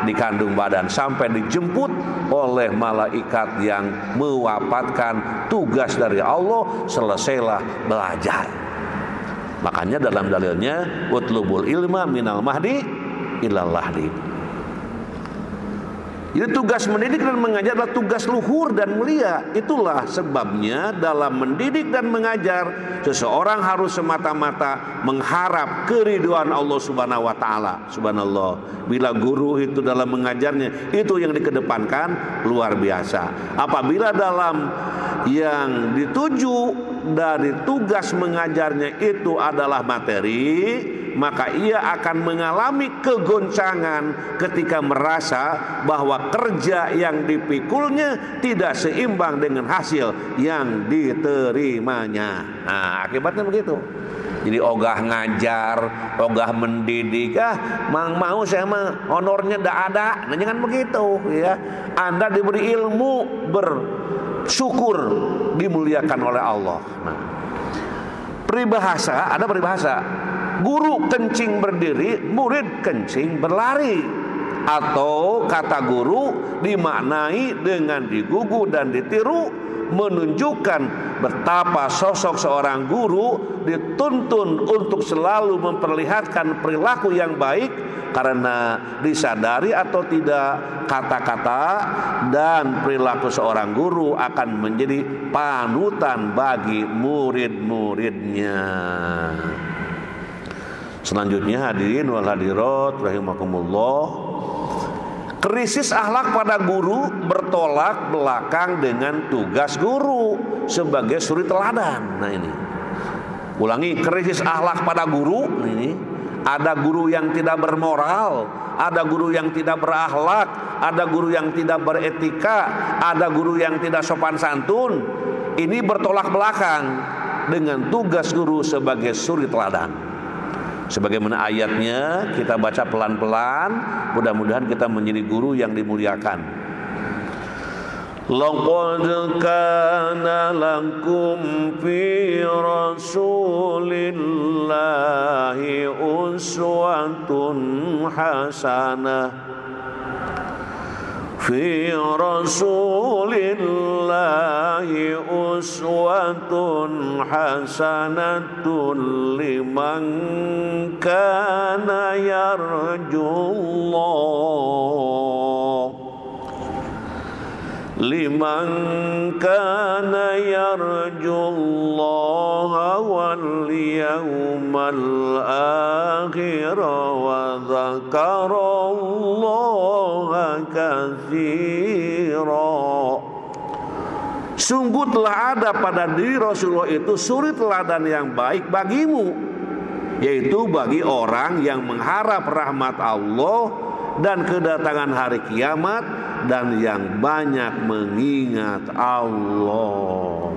di kandung badan, sampai dijemput oleh malaikat yang mewafatkan tugas dari Allah, selesailah belajar. Makanya dalam dalilnya utlubul ilma minal mahdi ilal lahdi. Jadi tugas mendidik dan mengajar adalah tugas luhur dan mulia. Itulah sebabnya dalam mendidik dan mengajar seseorang harus semata-mata mengharap keridhaan Allah Subhanahu wa taala. Subhanallah. Bila guru itu dalam mengajarnya itu yang dikedepankan, luar biasa. Apabila dalam yang dituju dari tugas mengajarnya itu adalah materi, maka ia akan mengalami kegoncangan ketika merasa bahwa kerja yang dipikulnya tidak seimbang dengan hasil yang diterimanya. Nah, akibatnya begitu. Jadi ogah ngajar, ogah mendidik, mau saya mah honornya tidak ada. Nah, jangan begitu ya. Anda diberi ilmu, bersyukur, dimuliakan oleh Allah. Nah, peribahasa, ada peribahasa, guru kencing berdiri, murid kencing berlari. Atau kata guru dimaknai dengan digugu dan ditiru, menunjukkan betapa sosok seorang guru dituntun untuk selalu memperlihatkan perilaku yang baik, karena disadari atau tidak kata-kata dan perilaku seorang guru akan menjadi panutan bagi murid-muridnya. Selanjutnya hadirin wal hadirat rahimakumullah, krisis akhlak pada guru bertolak belakang dengan tugas guru sebagai suri teladan. Nah ini, ulangi, krisis akhlak pada guru ini. Ada guru yang tidak bermoral, ada guru yang tidak berakhlak, ada guru yang tidak beretika, ada guru yang tidak sopan santun. Ini bertolak belakang dengan tugas guru sebagai suri teladan. Sebagaimana ayatnya, kita baca pelan-pelan, mudah-mudahan kita menjadi guru yang dimuliakan. Laqad kana lakum fi rasulillahi uswatun hasanah. Fi rasulillahi uswatun hasanatun liman kana yarjullah wal yawmal akhir wa dzakarallaha katsira. Sungguh telah ada pada diri Rasulullah itu suri teladan yang baik bagimu, yaitu bagi orang yang mengharap rahmat Allah dan kedatangan hari kiamat, dan yang banyak mengingat Allah.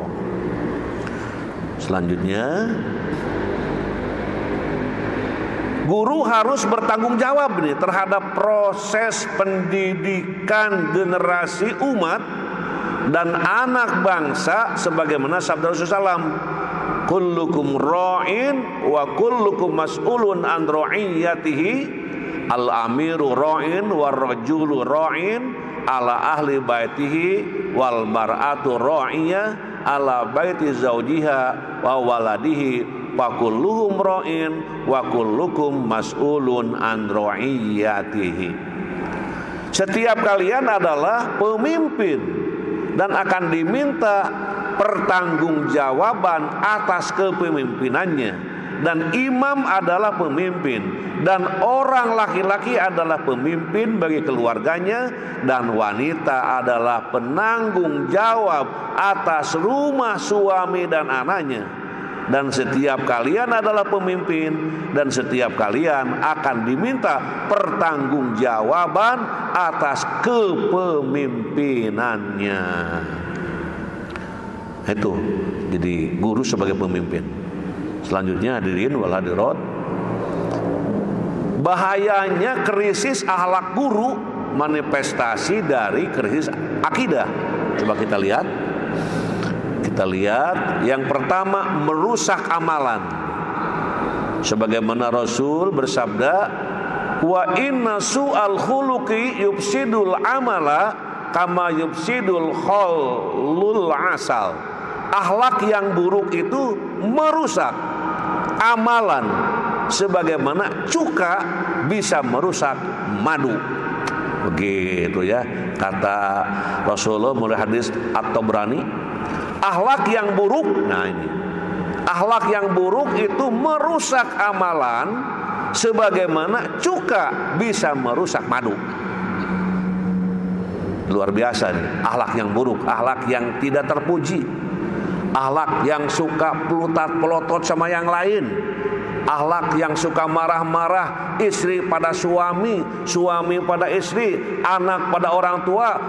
Selanjutnya, guru harus bertanggung jawab nih terhadap proses pendidikan generasi umat dan anak bangsa, sebagaimana sabda Rasulullah SAW, kullukum ra'in wa kullukum mas'ulun an ra'iyatihi, al-amiru ra'in wa rajulu ra'in ala ahli baitihi wal mar'atu ra'iyah ala baiti zaujiha wa waladihi wa kulluhum ra'in wa kullukum mas'ulun an ra'iyatihi. Setiap kalian adalah pemimpin dan akan diminta pertanggungjawaban atas kepemimpinannya, dan imam adalah pemimpin, dan orang laki-laki adalah pemimpin bagi keluarganya, dan wanita adalah penanggung jawab atas rumah suami dan anaknya. Dan setiap kalian adalah pemimpin, dan setiap kalian akan diminta pertanggungjawaban atas kepemimpinannya. Itu jadi guru sebagai pemimpin. Selanjutnya hadirin wal hadirat, bahayanya krisis akhlak guru manifestasi dari krisis akidah. Coba kita lihat. Kita lihat yang pertama, merusak amalan. Sebagaimana Rasul bersabda, wa inna su'al khuluqi yufsidul amala kama yufsidul khallul asal. Akhlak yang buruk itu merusak amalan sebagaimana cuka bisa merusak madu. Begitu ya kata Rasulullah melalui hadis At-Tabrani. Akhlak yang buruk, nah ini akhlak yang buruk itu merusak amalan sebagaimana cuka bisa merusak madu. Luar biasa nih, akhlak yang buruk, akhlak yang tidak terpuji, akhlak yang suka pelotot sama yang lain, akhlak yang suka marah-marah, istri pada suami, suami pada istri, anak pada orang tua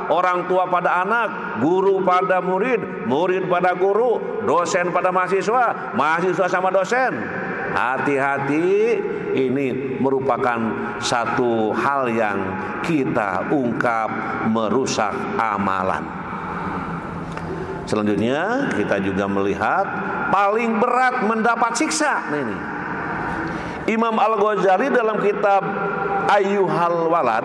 pada anak, guru pada murid, murid pada guru, dosen pada mahasiswa, mahasiswa sama dosen. Hati-hati, ini merupakan satu hal yang kita ungkap merusak amalan. Selanjutnya kita juga melihat paling berat mendapat siksa. Nah, ini Imam Al-Ghazali dalam kitab Ayyuhal Walad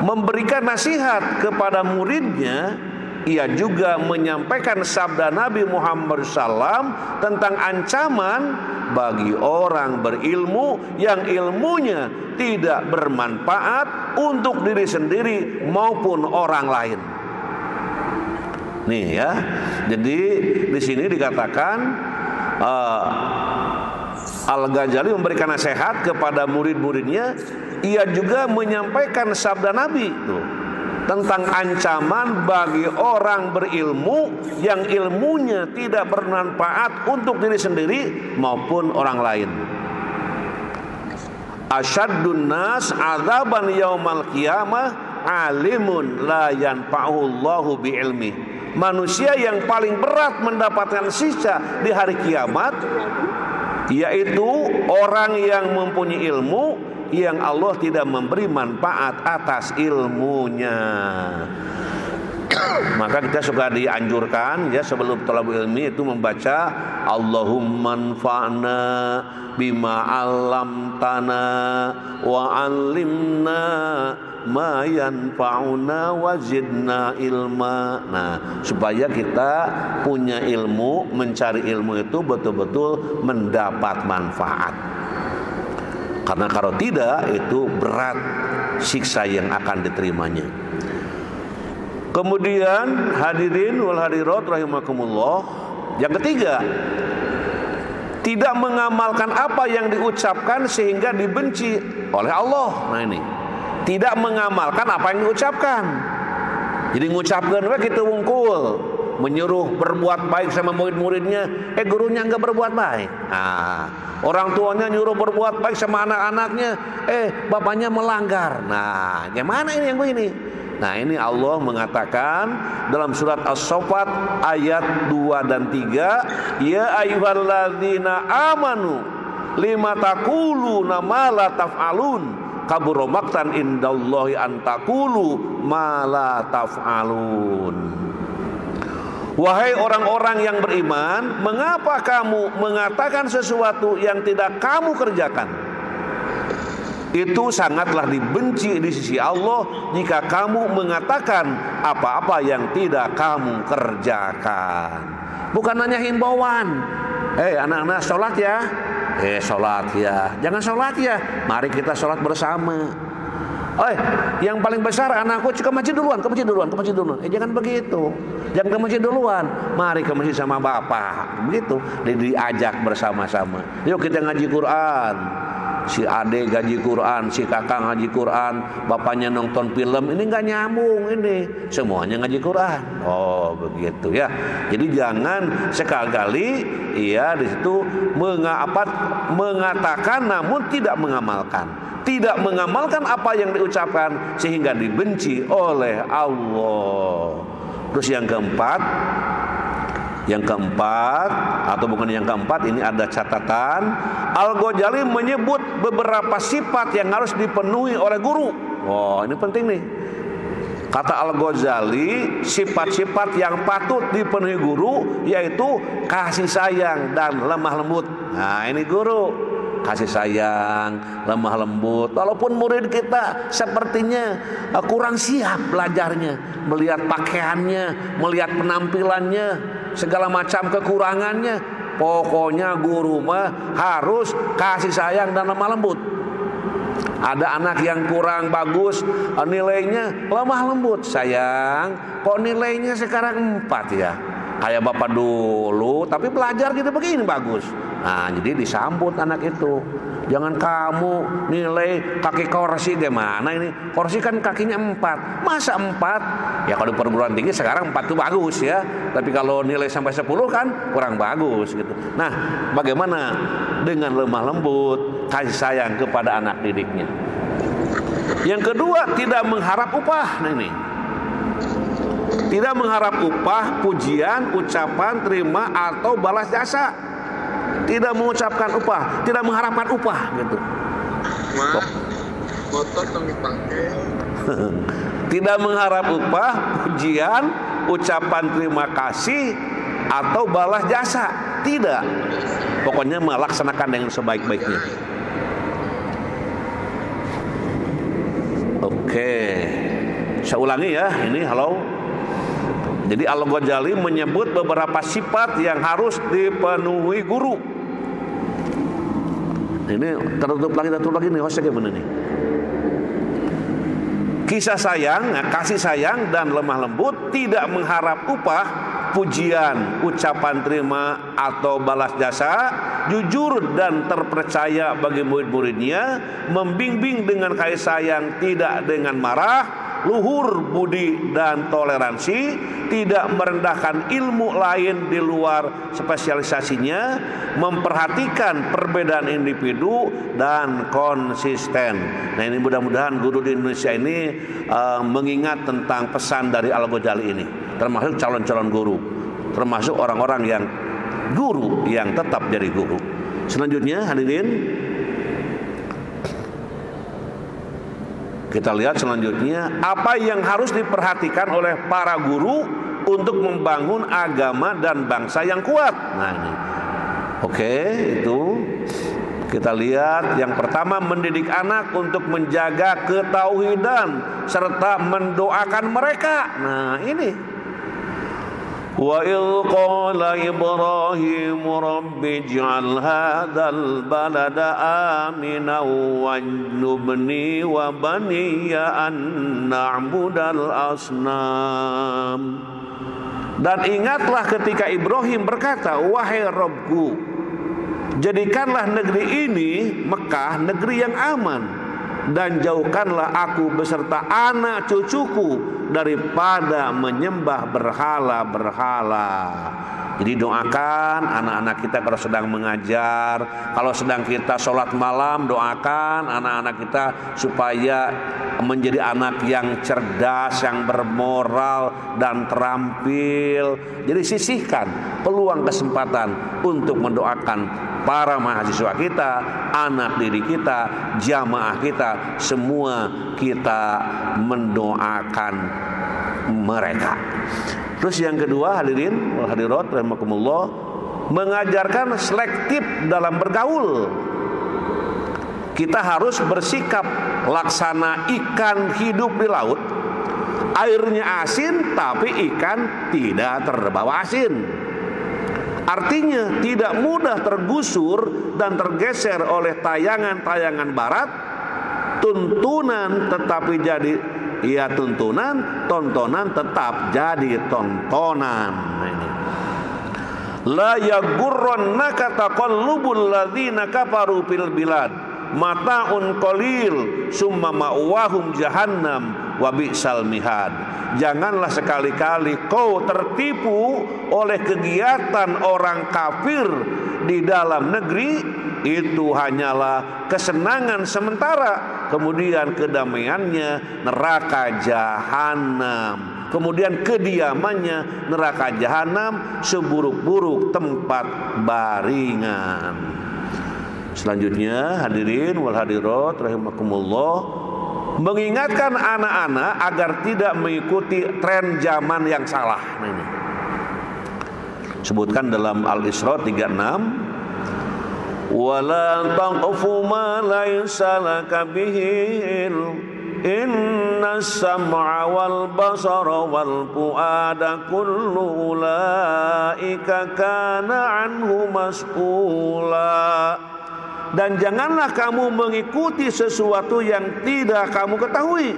memberikan nasihat kepada muridnya. Ia juga menyampaikan sabda Nabi Muhammad SAW tentang ancaman bagi orang berilmu yang ilmunya tidak bermanfaat untuk diri sendiri maupun orang lain. Nih ya, jadi di sini dikatakan Al-Ghazali memberikan nasihat kepada murid-muridnya. Ia juga menyampaikan sabda Nabi tuh, tentang ancaman bagi orang berilmu yang ilmunya tidak bermanfaat untuk diri sendiri maupun orang lain. Asyaddun nas adzaban yaumal qiyamah alimun la yanfa'ullahu biilmi. Manusia yang paling berat mendapatkan siksa di hari kiamat yaitu orang yang mempunyai ilmu yang Allah tidak memberi manfaat atas ilmunya. Maka kita suka dianjurkan ya sebelum thalabul ilmi itu membaca Allahumma anfa'na bima 'allamtana wa 'allimna ma yanfa'una wa zidna ilma. Nah, supaya kita punya ilmu, mencari ilmu itu betul-betul mendapat manfaat. Karena kalau tidak, itu berat siksa yang akan diterimanya. Kemudian hadirin wal hadirat rahimakumullah, yang ketiga, tidak mengamalkan apa yang diucapkan sehingga dibenci oleh Allah. Nah ini, tidak mengamalkan apa yang diucapkan. Jadi mengucapkan kita wungkul, menyuruh berbuat baik sama murid-muridnya, gurunya enggak berbuat baik. Nah, orang tuanya nyuruh berbuat baik sama anak-anaknya, bapaknya melanggar. Nah, gimana ini yang begini? Nah, ini Allah mengatakan dalam surat As-Saffat ayat 2 dan 3, ya ayyuhalladzina amanu lima taquluna ma la taf'alun kabura maqtan indallahi an taqulu ma la taf'alun. Wahai orang-orang yang beriman, mengapa kamu mengatakan sesuatu yang tidak kamu kerjakan? Itu sangatlah dibenci di sisi Allah jika kamu mengatakan apa-apa yang tidak kamu kerjakan. Bukan hanya himbauan, anak-anak sholat ya, sholat ya, jangan sholat ya, mari kita sholat bersama. Yang paling besar anakku ke masjid duluan, ke masjid duluan. Jangan begitu. Jangan ke masjid duluan. Mari ke masjid sama bapak. Begitu. Diajak bersama-sama. Yuk kita ngaji Quran. Si ade ngaji Quran, si kakak ngaji Quran, bapaknya nonton film. Ini nggak nyambung ini. Semuanya ngaji Quran. Oh, begitu ya. Jadi jangan sekali-kali di situ mengatakan namun tidak mengamalkan. Tidak mengamalkan apa yang diucapkan sehingga dibenci oleh Allah. Terus yang keempat atau bukan yang keempat, ini ada catatan. Al-Ghazali menyebut beberapa sifat yang harus dipenuhi oleh guru. Oh, ini penting nih. Kata Al-Ghazali, sifat-sifat yang patut dipenuhi guru yaitu kasih sayang dan lemah lembut. Nah, ini guru. Kasih sayang, lemah lembut. Walaupun murid kita sepertinya kurang siap belajarnya, melihat pakaiannya, melihat penampilannya, segala macam kekurangannya, pokoknya guru mah harus kasih sayang dan lemah lembut. Ada anak yang kurang bagus nilainya, lemah lembut. Sayang, kok nilainya sekarang 4 ya? Kayak bapak dulu, tapi belajar gitu begini bagus. Nah, jadi disambut anak itu. Jangan kamu nilai kaki kursi gimana ini? Kursi kan kakinya 4. Masa 4? Ya kalau di perguruan tinggi sekarang 4 itu bagus ya. Tapi kalau nilai sampai 10 kan kurang bagus gitu. Nah, bagaimana dengan lemah lembut, kasih sayang kepada anak didiknya? Yang kedua, tidak mengharap upah. Nah, ini. Tidak mengharap upah, pujian, ucapan, terima atau balas jasa. Tidak mengucapkan upah, tidak mengharapkan upah gitu. Motor dong dipakai. Tidak mengharap upah, pujian, ucapan terima kasih atau balas jasa. Tidak. Pokoknya melaksanakan dengan sebaik-baiknya. Oke. Saya ulangi ya, ini halo. Jadi Al-Ghazali menyebut beberapa sifat yang harus dipenuhi guru. Ini tertutup lagi nih, hostnya gimana nih? Kisah sayang, kasih sayang dan lemah lembut, tidak mengharap upah, pujian, ucapan terima atau balas jasa, jujur dan terpercaya bagi murid-muridnya, membimbing dengan kasih sayang, tidak dengan marah, luhur budi dan toleransi, tidak merendahkan ilmu lain di luar spesialisasinya, memperhatikan perbedaan individu dan konsisten. Nah, ini mudah-mudahan guru di Indonesia ini mengingat tentang pesan dari Al-Ghazali ini, termasuk calon-calon guru, termasuk orang-orang yang guru yang tetap jadi guru. Selanjutnya hadirin, kita lihat selanjutnya apa yang harus diperhatikan oleh para guru untuk membangun agama dan bangsa yang kuat. Nah, ini. Oke, itu kita lihat yang pertama, mendidik anak untuk menjaga ketauhidan serta mendoakan mereka. Nah, ini. Wa il qala Ibrahim rabbi ij'al hadzal balada aminan wajnubni wa baniya an na'budal asnam. Dan ingatlah ketika Ibrahim berkata, wahai Rabbku, jadikanlah negeri ini, Mekah, negeri yang aman, dan jauhkanlah aku beserta anak cucuku daripada menyembah berhala-berhala. Jadi doakan anak-anak kita kalau sedang mengajar, kalau sedang kita sholat malam, doakan anak-anak kita supaya menjadi anak yang cerdas, yang bermoral dan terampil. Jadi sisihkan peluang kesempatan untuk mendoakan para mahasiswa kita, anak didik kita, jamaah kita, semua kita mendoakan mereka. Terus yang kedua, hadirin wal hadirat rahimakumullah, mengajarkan selektif dalam bergaul. Kita harus bersikap laksana ikan hidup di laut. Airnya asin tapi ikan tidak terbawa asin. Artinya tidak mudah tergusur dan tergeser oleh tayangan-tayangan barat. Tuntunan tetapi jadi tuntunan, tontonan tetap jadi tontonan. Ini. La yaghurrannaka taqallubul ladzina kafaru fil bilad mataun qalil summa ma'wahum jahannam wa bi'sal mihad. Janganlah sekali-kali kau tertipu oleh kegiatan orang kafir di dalam negeri. Itu hanyalah kesenangan sementara, kemudian kedamaiannya neraka jahanam, kemudian kediamannya neraka jahanam, seburuk-buruk tempat baringan. Selanjutnya, hadirin wal hadirat rahimakumullah, mengingatkan anak-anak agar tidak mengikuti tren zaman yang salah. Nah, ini sebutkan dalam Al-Isra 36, wala taqfu ma laysa laka bihi inna sam'a wal basara wal fuada kullu ulaika kana anhu mas'ula. Dan janganlah kamu mengikuti sesuatu yang tidak kamu ketahui.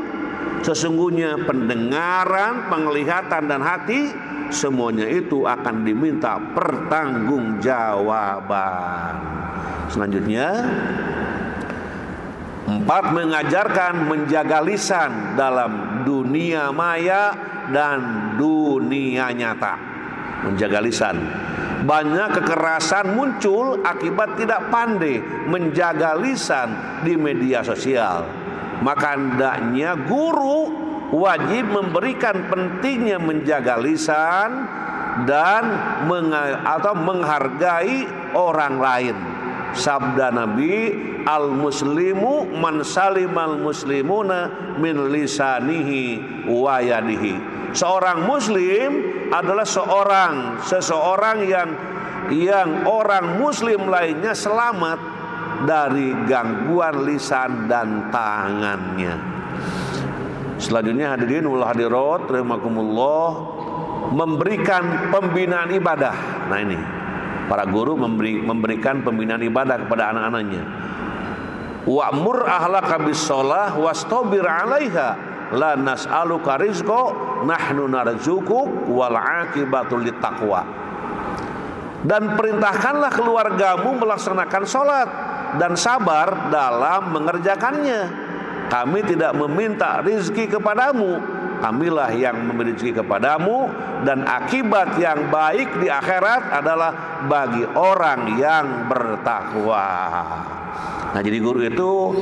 Sesungguhnya pendengaran, penglihatan dan hati, semuanya itu akan diminta pertanggungjawaban. Selanjutnya, 4, mengajarkan menjaga lisan dalam dunia maya dan dunia nyata. Menjaga lisan. Banyak kekerasan muncul akibat tidak pandai menjaga lisan di media sosial. Maka hendaknya guru wajib memberikan pentingnya menjaga lisan dan menghargai orang lain. Sabda Nabi, al-muslimu man salimal muslimuna min lisanihi wa yadihi. Seorang muslim adalah seseorang yang orang muslim lainnya selamat dari gangguan lisan dan tangannya. Selanjutnya, hadirin wal hadirat rahimakumullah, memberikan pembinaan ibadah. Nah, ini para guru memberikan pembinaan ibadah kepada anak-anaknya. Wa'mur ahlaka bis-shalah wastabir 'alaiha la nas'aluka rizqa nahnu narzuquk wal 'aqibatu littaqwa. Dan perintahkanlah keluargamu melaksanakan salat dan sabar dalam mengerjakannya. Kami tidak meminta rizki kepadamu, kamilah yang memberi rezeki kepadamu, dan akibat yang baik di akhirat adalah bagi orang yang bertakwa. Nah, jadi guru itu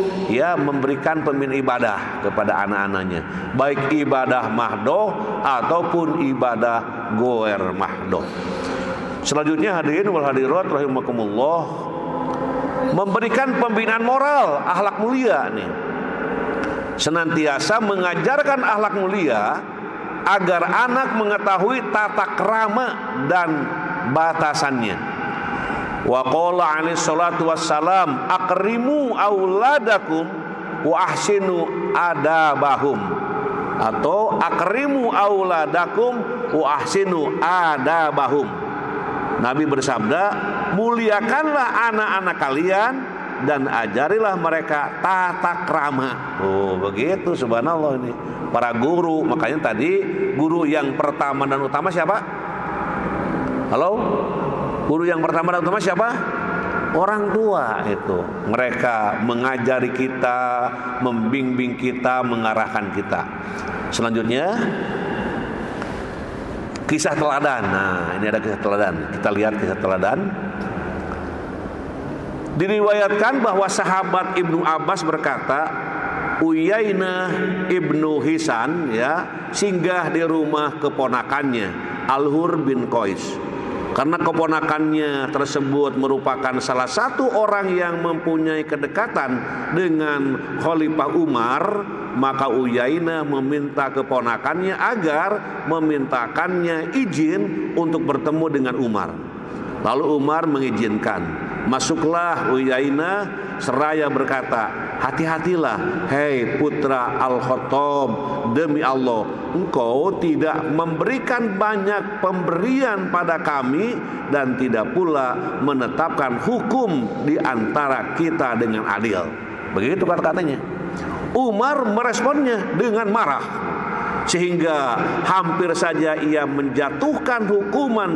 memberikan pembinaan ibadah kepada anak-anaknya, baik ibadah mahdoh ataupun ibadah goer mahdoh. Selanjutnya, hadirin wal hadirat rahimakumullah, memberikan pembinaan moral, akhlak mulia nih. Senantiasa mengajarkan akhlak mulia agar anak mengetahui tata krama dan batasannya. Wa qala alaihi salatu wassalam akrimu auladakum wa ahsinu adabahum, atau akrimu auladakum wa ahsinu adabahum. Nabi bersabda, muliakanlah anak-anak kalian dan ajarilah mereka tata krama. Oh, begitu, subhanallah ini para guru. Makanya tadi guru yang pertama dan utama siapa? Halo? Guru yang pertama dan utama siapa? Orang tua itu, mereka mengajari kita, membimbing kita, mengarahkan kita. Selanjutnya kisah teladan. Nah, ini ada kisah teladan. Kita lihat kisah teladan. Diriwayatkan bahwa sahabat Ibnu Abbas berkata, Uyainah ibnu Hisan singgah di rumah keponakannya Al-Hur bin Qais. Karena keponakannya tersebut merupakan salah satu orang yang mempunyai kedekatan dengan Khalifah Umar, maka Uyainah meminta keponakannya agar memintakannya izin untuk bertemu dengan Umar. Lalu Umar mengizinkan. Masuklah Uyainah seraya berkata, hati-hatilah hei putra Al-Khattab, demi Allah engkau tidak memberikan banyak pemberian pada kami dan tidak pula menetapkan hukum di antara kita dengan adil. Begitu kata-katanya. Umar meresponnya dengan marah, sehingga hampir saja ia menjatuhkan hukuman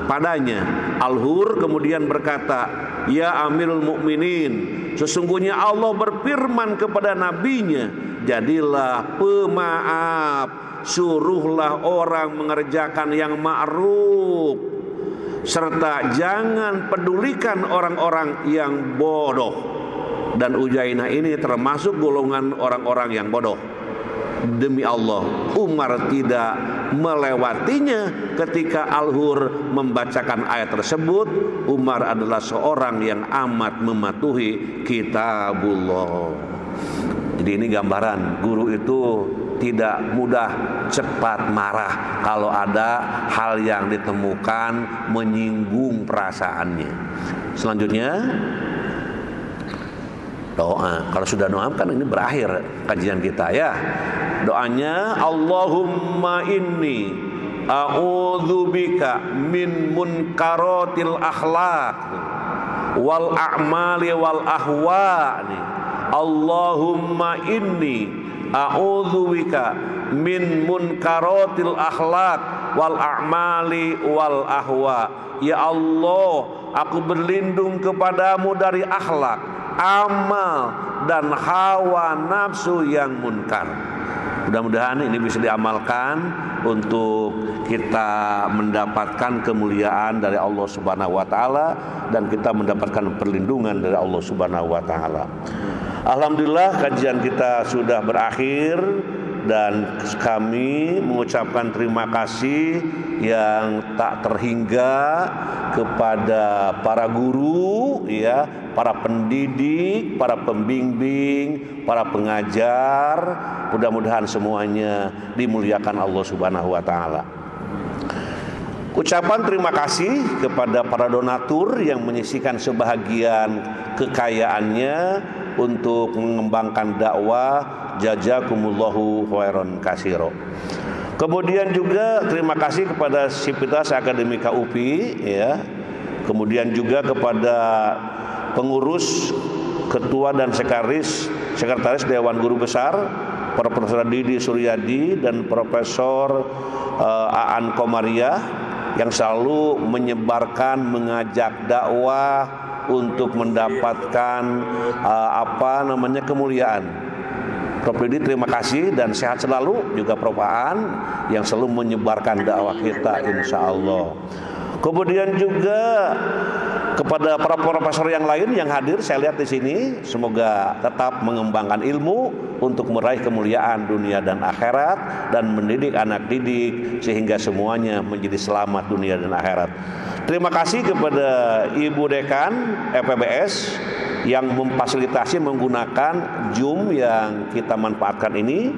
padanya. Al-Hur kemudian berkata, ya Amirul Mukminin, sesungguhnya Allah berfirman kepada nabinya, jadilah pemaaf, suruhlah orang mengerjakan yang ma'ruf, serta jangan pedulikan orang-orang yang bodoh. Dan Uyainah ini termasuk golongan orang-orang yang bodoh. Demi Allah, Umar tidak melewatinya ketika Al-Hur membacakan ayat tersebut. Umar adalah seorang yang amat mematuhi kitabullah. Jadi ini gambaran guru itu tidak mudah cepat marah kalau ada hal yang ditemukan menyinggung perasaannya. Selanjutnya doa. Kalau sudah doa kan ini berakhir kajian kita ya. Doanya, Allahumma inni a'udzubika min munkaratil akhlaq wal a'mali wal ahwa. Allahumma inni a'udzubika min munkaratil akhlaq wal a'mali wal ahwa. Ya Allah, aku berlindung kepadamu dari akhlak, amal dan hawa nafsu yang munkar. Mudah-mudahan ini bisa diamalkan untuk kita mendapatkan kemuliaan dari Allah Subhanahu wa taala dan kita mendapatkan perlindungan dari Allah Subhanahu wa taala. Alhamdulillah kajian kita sudah berakhir dan kami mengucapkan terima kasih yang tak terhingga kepada para guru para pendidik, para pembimbing, para pengajar. Mudah-mudahan semuanya dimuliakan Allah Subhanahu wa taala. Ucapan terima kasih kepada para donatur yang menyisihkan sebahagian kekayaannya untuk mengembangkan dakwah. Jazakumullahu khairan katsira. Kemudian juga terima kasih kepada Sivitas Akademika UPI Kemudian juga kepada pengurus, ketua dan sekretaris Dewan Guru Besar, Profesor Didi Suryadi dan Profesor Aan Komariah yang selalu menyebarkan, mengajak dakwah untuk mendapatkan kemuliaan. Prof Didi terima kasih dan sehat selalu, juga Prof Aan yang selalu menyebarkan dakwah kita insya Allah. Kemudian juga kepada para profesor yang lain yang hadir saya lihat di sini, semoga tetap mengembangkan ilmu untuk meraih kemuliaan dunia dan akhirat dan mendidik anak didik sehingga semuanya menjadi selamat dunia dan akhirat. Terima kasih kepada Ibu Dekan FPBS yang memfasilitasi menggunakan Zoom yang kita manfaatkan ini.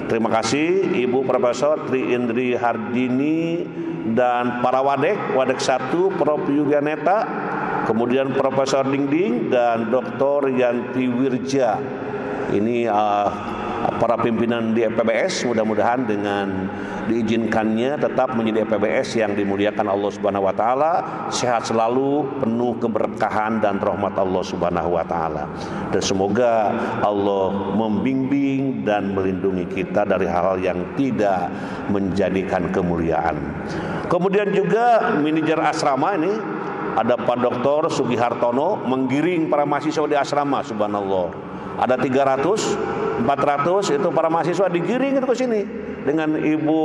Terima kasih Ibu Profesor Tri Indri Hardini dan para Wadek 1 Prof Yulianeta, kemudian Profesor Dingding dan Dr. Yanti Wirja. Ini para pimpinan di FPBS, mudah-mudahan dengan diizinkannya tetap menjadi FPBS yang dimuliakan Allah Subhanahu wa taala, sehat selalu, penuh keberkahan dan rahmat Allah Subhanahu wa taala. Dan semoga Allah membimbing dan melindungi kita dari hal-hal yang tidak menjadikan kemuliaan. Kemudian juga manajer asrama ini ada Pak Dr. Sugihartono menggiring para mahasiswa di asrama, subhanallah. Ada 300, 400 itu para mahasiswa digiring itu ke sini dengan Ibu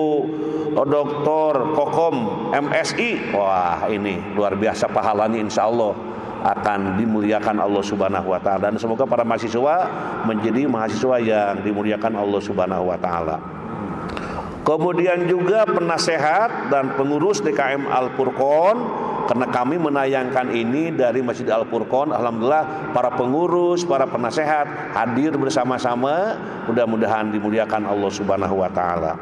Dr. Kokom MSI. Wah, ini luar biasa pahalanya, insya Allah akan dimuliakan Allah Subhanahu wa taala, dan semoga para mahasiswa menjadi mahasiswa yang dimuliakan Allah Subhanahu wa taala. Kemudian juga penasehat dan pengurus DKM Al-Furqon, karena kami menayangkan ini dari Masjid Al-Furqon. Alhamdulillah para pengurus, para penasehat hadir bersama-sama, mudah-mudahan dimuliakan Allah Subhanahu wa taala.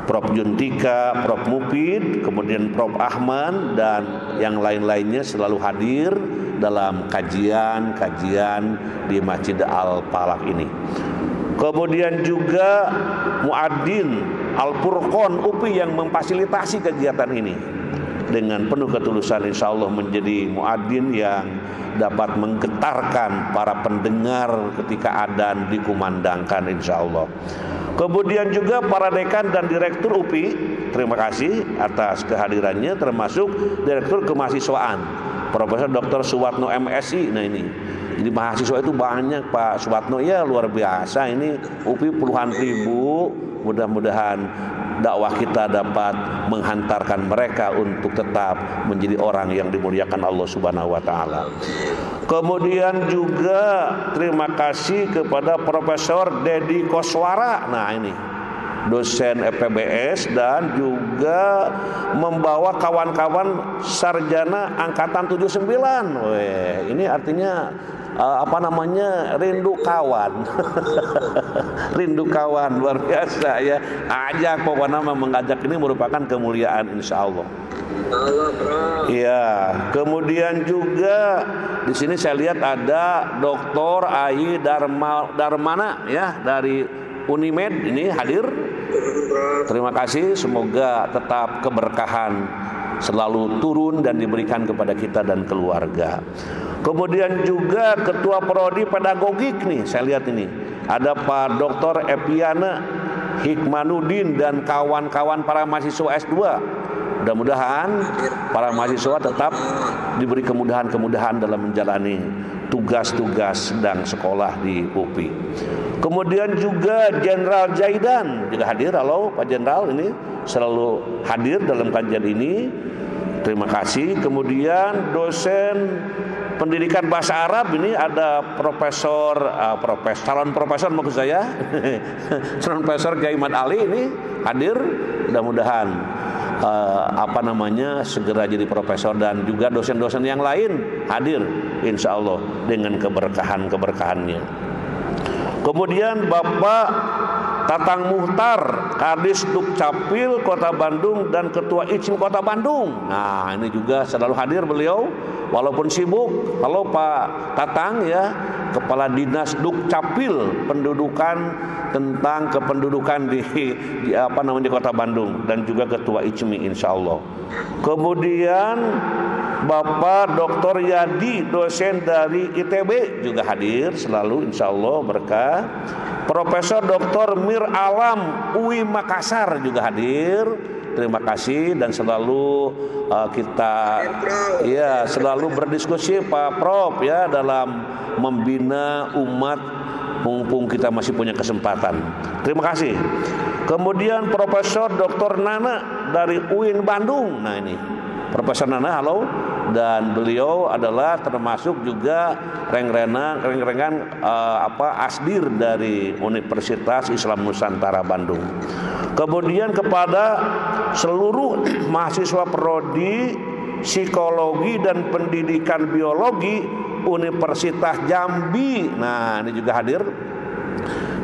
Prof Juntika, Prof Mufid, kemudian Prof Ahman dan yang lain-lainnya selalu hadir dalam kajian-kajian di Masjid Al-Falaq ini. Kemudian juga Muadzin Al-Furqon UPI yang memfasilitasi kegiatan ini dengan penuh ketulusan, insya Allah menjadi muadzin yang dapat menggetarkan para pendengar ketika adzan dikumandangkan, insya Allah. Kemudian juga para dekan dan direktur UPI, terima kasih atas kehadirannya, termasuk direktur kemahasiswaan Profesor Dr. Suwatno MSI. Nah ini, jadi mahasiswa itu banyak Pak Suwatno, ya luar biasa. Ini UPI puluhan ribu. Mudah-mudahan dakwah kita dapat menghantarkan mereka untuk tetap menjadi orang yang dimuliakan Allah Subhanahu wa taala. Kemudian juga terima kasih kepada Profesor Dedi Koswara. Nah ini dosen FPBS dan juga membawa kawan-kawan sarjana angkatan 79. Weh, ini artinya rindu kawan. Rindu kawan, luar biasa ya. Ajak pokoknya mengajak ini merupakan kemuliaan, insya Allah. Iya. Kemudian juga di sini saya lihat ada Dr. Ai Darmana ya dari Unimed ini hadir. Terima kasih, semoga tetap keberkahan selalu turun dan diberikan kepada kita dan keluarga. Kemudian juga Ketua Prodi Pedagogik nih, saya lihat ini ada Pak Dr. Epiana Hikmanuddin dan kawan-kawan para mahasiswa S2. Mudah-mudahan para mahasiswa tetap diberi kemudahan-kemudahan dalam menjalani tugas-tugas sedang sekolah di UPI. Kemudian juga Jenderal Jaidan juga hadir. Halo Pak Jenderal, ini selalu hadir dalam kajian ini. Terima kasih. Kemudian dosen pendidikan bahasa Arab ini ada calon profesor maksud saya, calon profesor Kiai Ahmad Ali ini hadir. Mudah-mudahan segera jadi profesor, dan juga dosen-dosen yang lain hadir insya Allah dengan keberkahannya. Kemudian Bapak Tatang Muhtar, Kadis Dukcapil Kota Bandung dan Ketua ICIM Kota Bandung. Nah ini juga selalu hadir beliau walaupun sibuk. Halo Pak Tatang ya, Kepala Dinas Dukcapil pendudukan tentang kependudukan di Kota Bandung, dan juga Ketua ICMI insya Allah. Kemudian Bapak Dr. Yadi, dosen dari ITB juga hadir selalu insya Allah berkah. Profesor Dr. Mir Alam UI Makassar juga hadir. Terima kasih, dan selalu kita selalu berdiskusi Pak Prof ya dalam membina umat mumpung kita masih punya kesempatan. Terima kasih. Kemudian Profesor Dr. Nana dari UIN Bandung. Nah ini Profesor Nana, halo. Dan beliau adalah termasuk juga reng-rengan asdir dari Universitas Islam Nusantara Bandung. Kemudian kepada seluruh mahasiswa prodi Psikologi dan Pendidikan Biologi Universitas Jambi. Nah, ini juga hadir.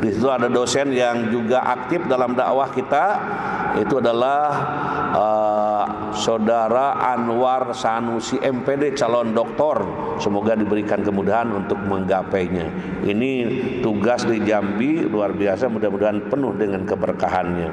Di situ ada dosen yang juga aktif dalam dakwah kita. Itu adalah Saudara Anwar Sanusi MPD, calon doktor. Semoga diberikan kemudahan untuk menggapainya. Ini tugas di Jambi luar biasa, mudah-mudahan penuh dengan keberkahannya.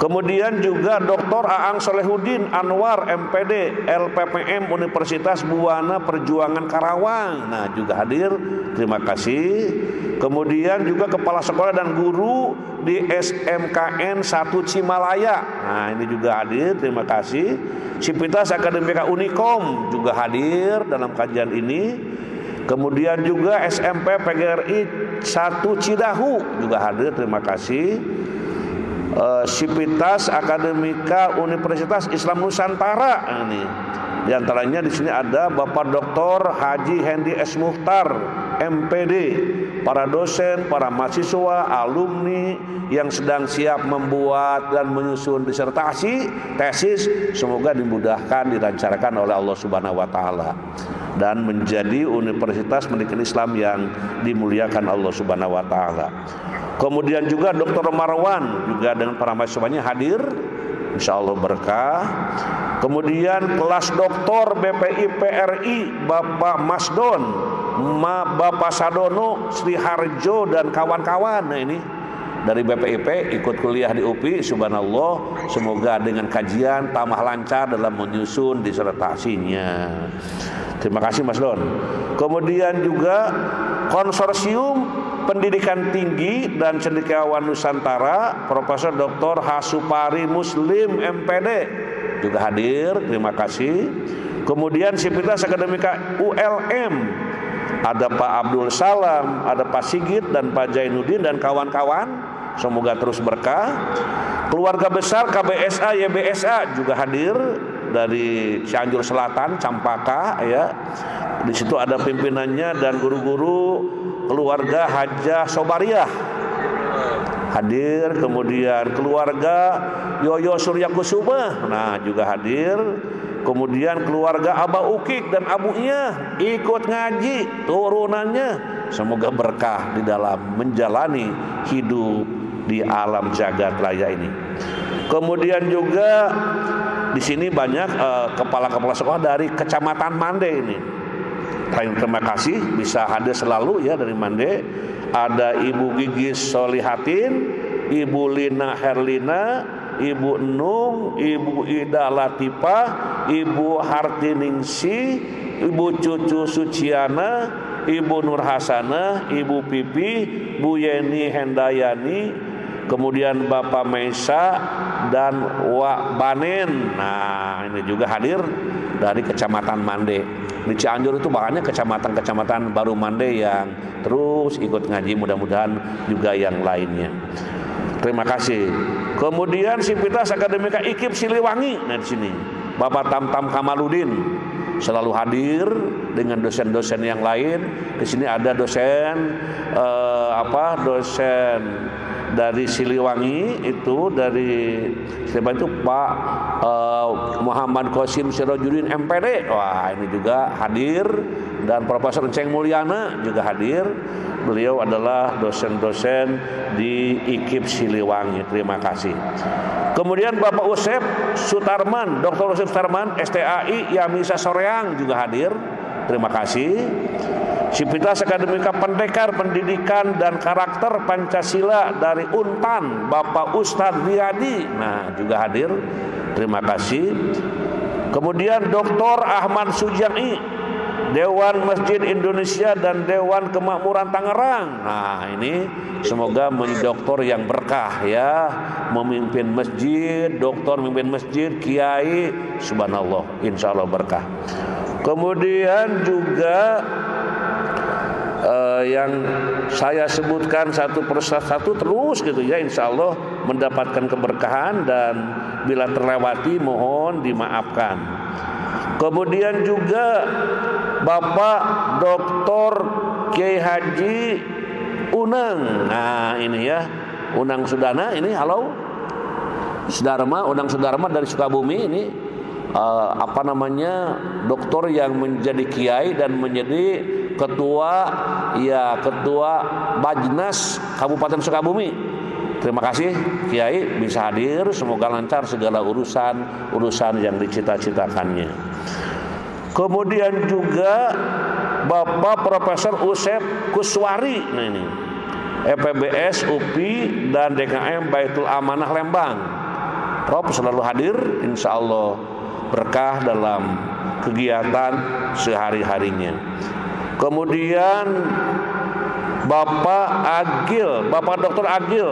Kemudian juga Dr. Aang Solehudin Anwar MPD LPPM Universitas Buana Perjuangan Karawang. Nah, juga hadir. Terima kasih. Kemudian juga kepala sekolah dan guru di SMKN 1 Cimalaya. Nah, ini juga hadir. Terima kasih. Sivitas Akademika Unikom juga hadir dalam kajian ini. Kemudian juga SMP PGRI 1 Cidahu juga hadir. Terima kasih. Sivitas Akademika Universitas Islam Nusantara. Nah, ini di antaranya di sini ada Bapak Dr. Haji Hendi S. Muhtar MPD, para dosen, para mahasiswa, alumni yang sedang siap membuat dan menyusun disertasi, tesis, semoga dimudahkan, dilancarkan oleh Allah Subhanahu wa taala dan menjadi universitas pendidikan Islam yang dimuliakan Allah Subhanahu wa taala. Kemudian juga Dr. Marwan juga dengan para mahasiswanya hadir, insyaallah berkah. Kemudian kelas doktor BPI PRI Bapak Masdon, Bapak Sadono, Sri Harjo dan kawan-kawan. Nah, ini dari BPIP ikut kuliah di UPI, subhanallah. Semoga dengan kajian tambah lancar dalam menyusun disertasinya. Terima kasih Mas Don. Kemudian juga Konsorsium Pendidikan Tinggi dan Cendekiawan Nusantara Profesor Dr. Hasupari Muslim MPD juga hadir. Terima kasih. Kemudian Sivitas Akademika ULM ada Pak Abdul Salam, ada Pak Sigit dan Pak Jainuddin dan kawan-kawan. Semoga terus berkah. Keluarga besar KBSA YBSA juga hadir dari Cianjur Selatan, Campaka ya. Di situ ada pimpinannya dan guru-guru keluarga Hajah Sobariah hadir. Kemudian keluarga Yoyo Surya Kusuma nah juga hadir. Kemudian keluarga Abah Ukik dan abunya ikut ngaji turunannya. Semoga berkah di dalam menjalani hidup di alam jagat raya ini. Kemudian juga di sini banyak kepala-kepala sekolah dari Kecamatan Mande ini. Terima kasih bisa hadir selalu ya dari Mande. Ada Ibu Gigis Solihatin, Ibu Lina Herlina, Ibu Nung, Ibu Ida Latifah, Ibu Hartiningsi, Ibu Cucu Suciana, Ibu Nur Hasanah, Ibu Pipi, Bu Yeni Hendayani, kemudian Bapak Meisa dan Wak Banen. Nah, ini juga hadir dari Kecamatan Mande. Di Cianjur itu banyak kecamatan-kecamatan baru Mande yang terus ikut ngaji, mudah-mudahan juga yang lainnya. Terima kasih. Kemudian Sivitas Akademika IKIP Siliwangi. Nah, di sini Bapak Tamtam Kamaludin selalu hadir dengan dosen-dosen yang lain. Di sini ada dosen dosen dari Siliwangi itu dari siapa itu Pak Muhammad Qasim Sirojudin MPD. Wah, ini juga hadir dan Profesor Enceng Mulyana juga hadir. Beliau adalah dosen-dosen di IKIP Siliwangi. Terima kasih. Kemudian Bapak Usep Sutarman, Dr. Usep Sutarman STAI Yamisa Soreang juga hadir. Terima kasih. Sivitas Akademika Pendekar Pendidikan dan Karakter Pancasila dari Untan Bapak Ustadz Riyadi nah juga hadir. Terima kasih. Kemudian Dr. Ahmad Sujani Dewan Masjid Indonesia dan Dewan Kemakmuran Tangerang. Nah, ini semoga menjadi doktor yang berkah ya, memimpin masjid, doktor memimpin masjid, kiai, subhanallah, insya Allah berkah. Kemudian juga yang saya sebutkan satu persatu terus gitu ya, insya Allah mendapatkan keberkahan dan bila terlewati mohon dimaafkan. Kemudian juga Bapak Dr. Kiai Haji Unang. Nah ini ya, Unang Sudana ini, halo Sudarma, Unang Sudarma dari Sukabumi ini doktor yang menjadi kiai dan menjadi ketua Bajnas Kabupaten Sukabumi. Terima kasih Kiai bisa hadir, semoga lancar segala urusan yang dicita-citakannya. Kemudian juga Bapak Profesor Usep Kuswari, nah ini EPBS, UPI dan DKM Baitul Amanah Lembang. Prof selalu hadir, insya Allah berkah dalam kegiatan sehari-harinya. Kemudian Bapak Agil, Bapak Dr. Agil,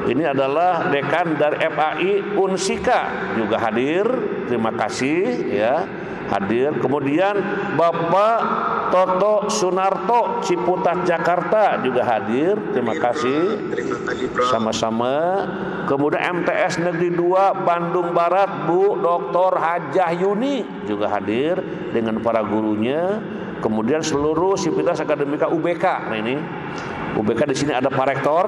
ini adalah dekan dari FAI Unsika, juga hadir. Terima kasih ya, hadir. Kemudian Bapak Toto Sunarto Ciputat Jakarta juga hadir. Terima kasih. Sama-sama. Kemudian MTS Negeri 2 Bandung Barat Bu Dr. Hajah Yuni juga hadir dengan para gurunya. Kemudian seluruh sivitas akademika UBK. Nah ini UBK di sini ada Pak Rektor,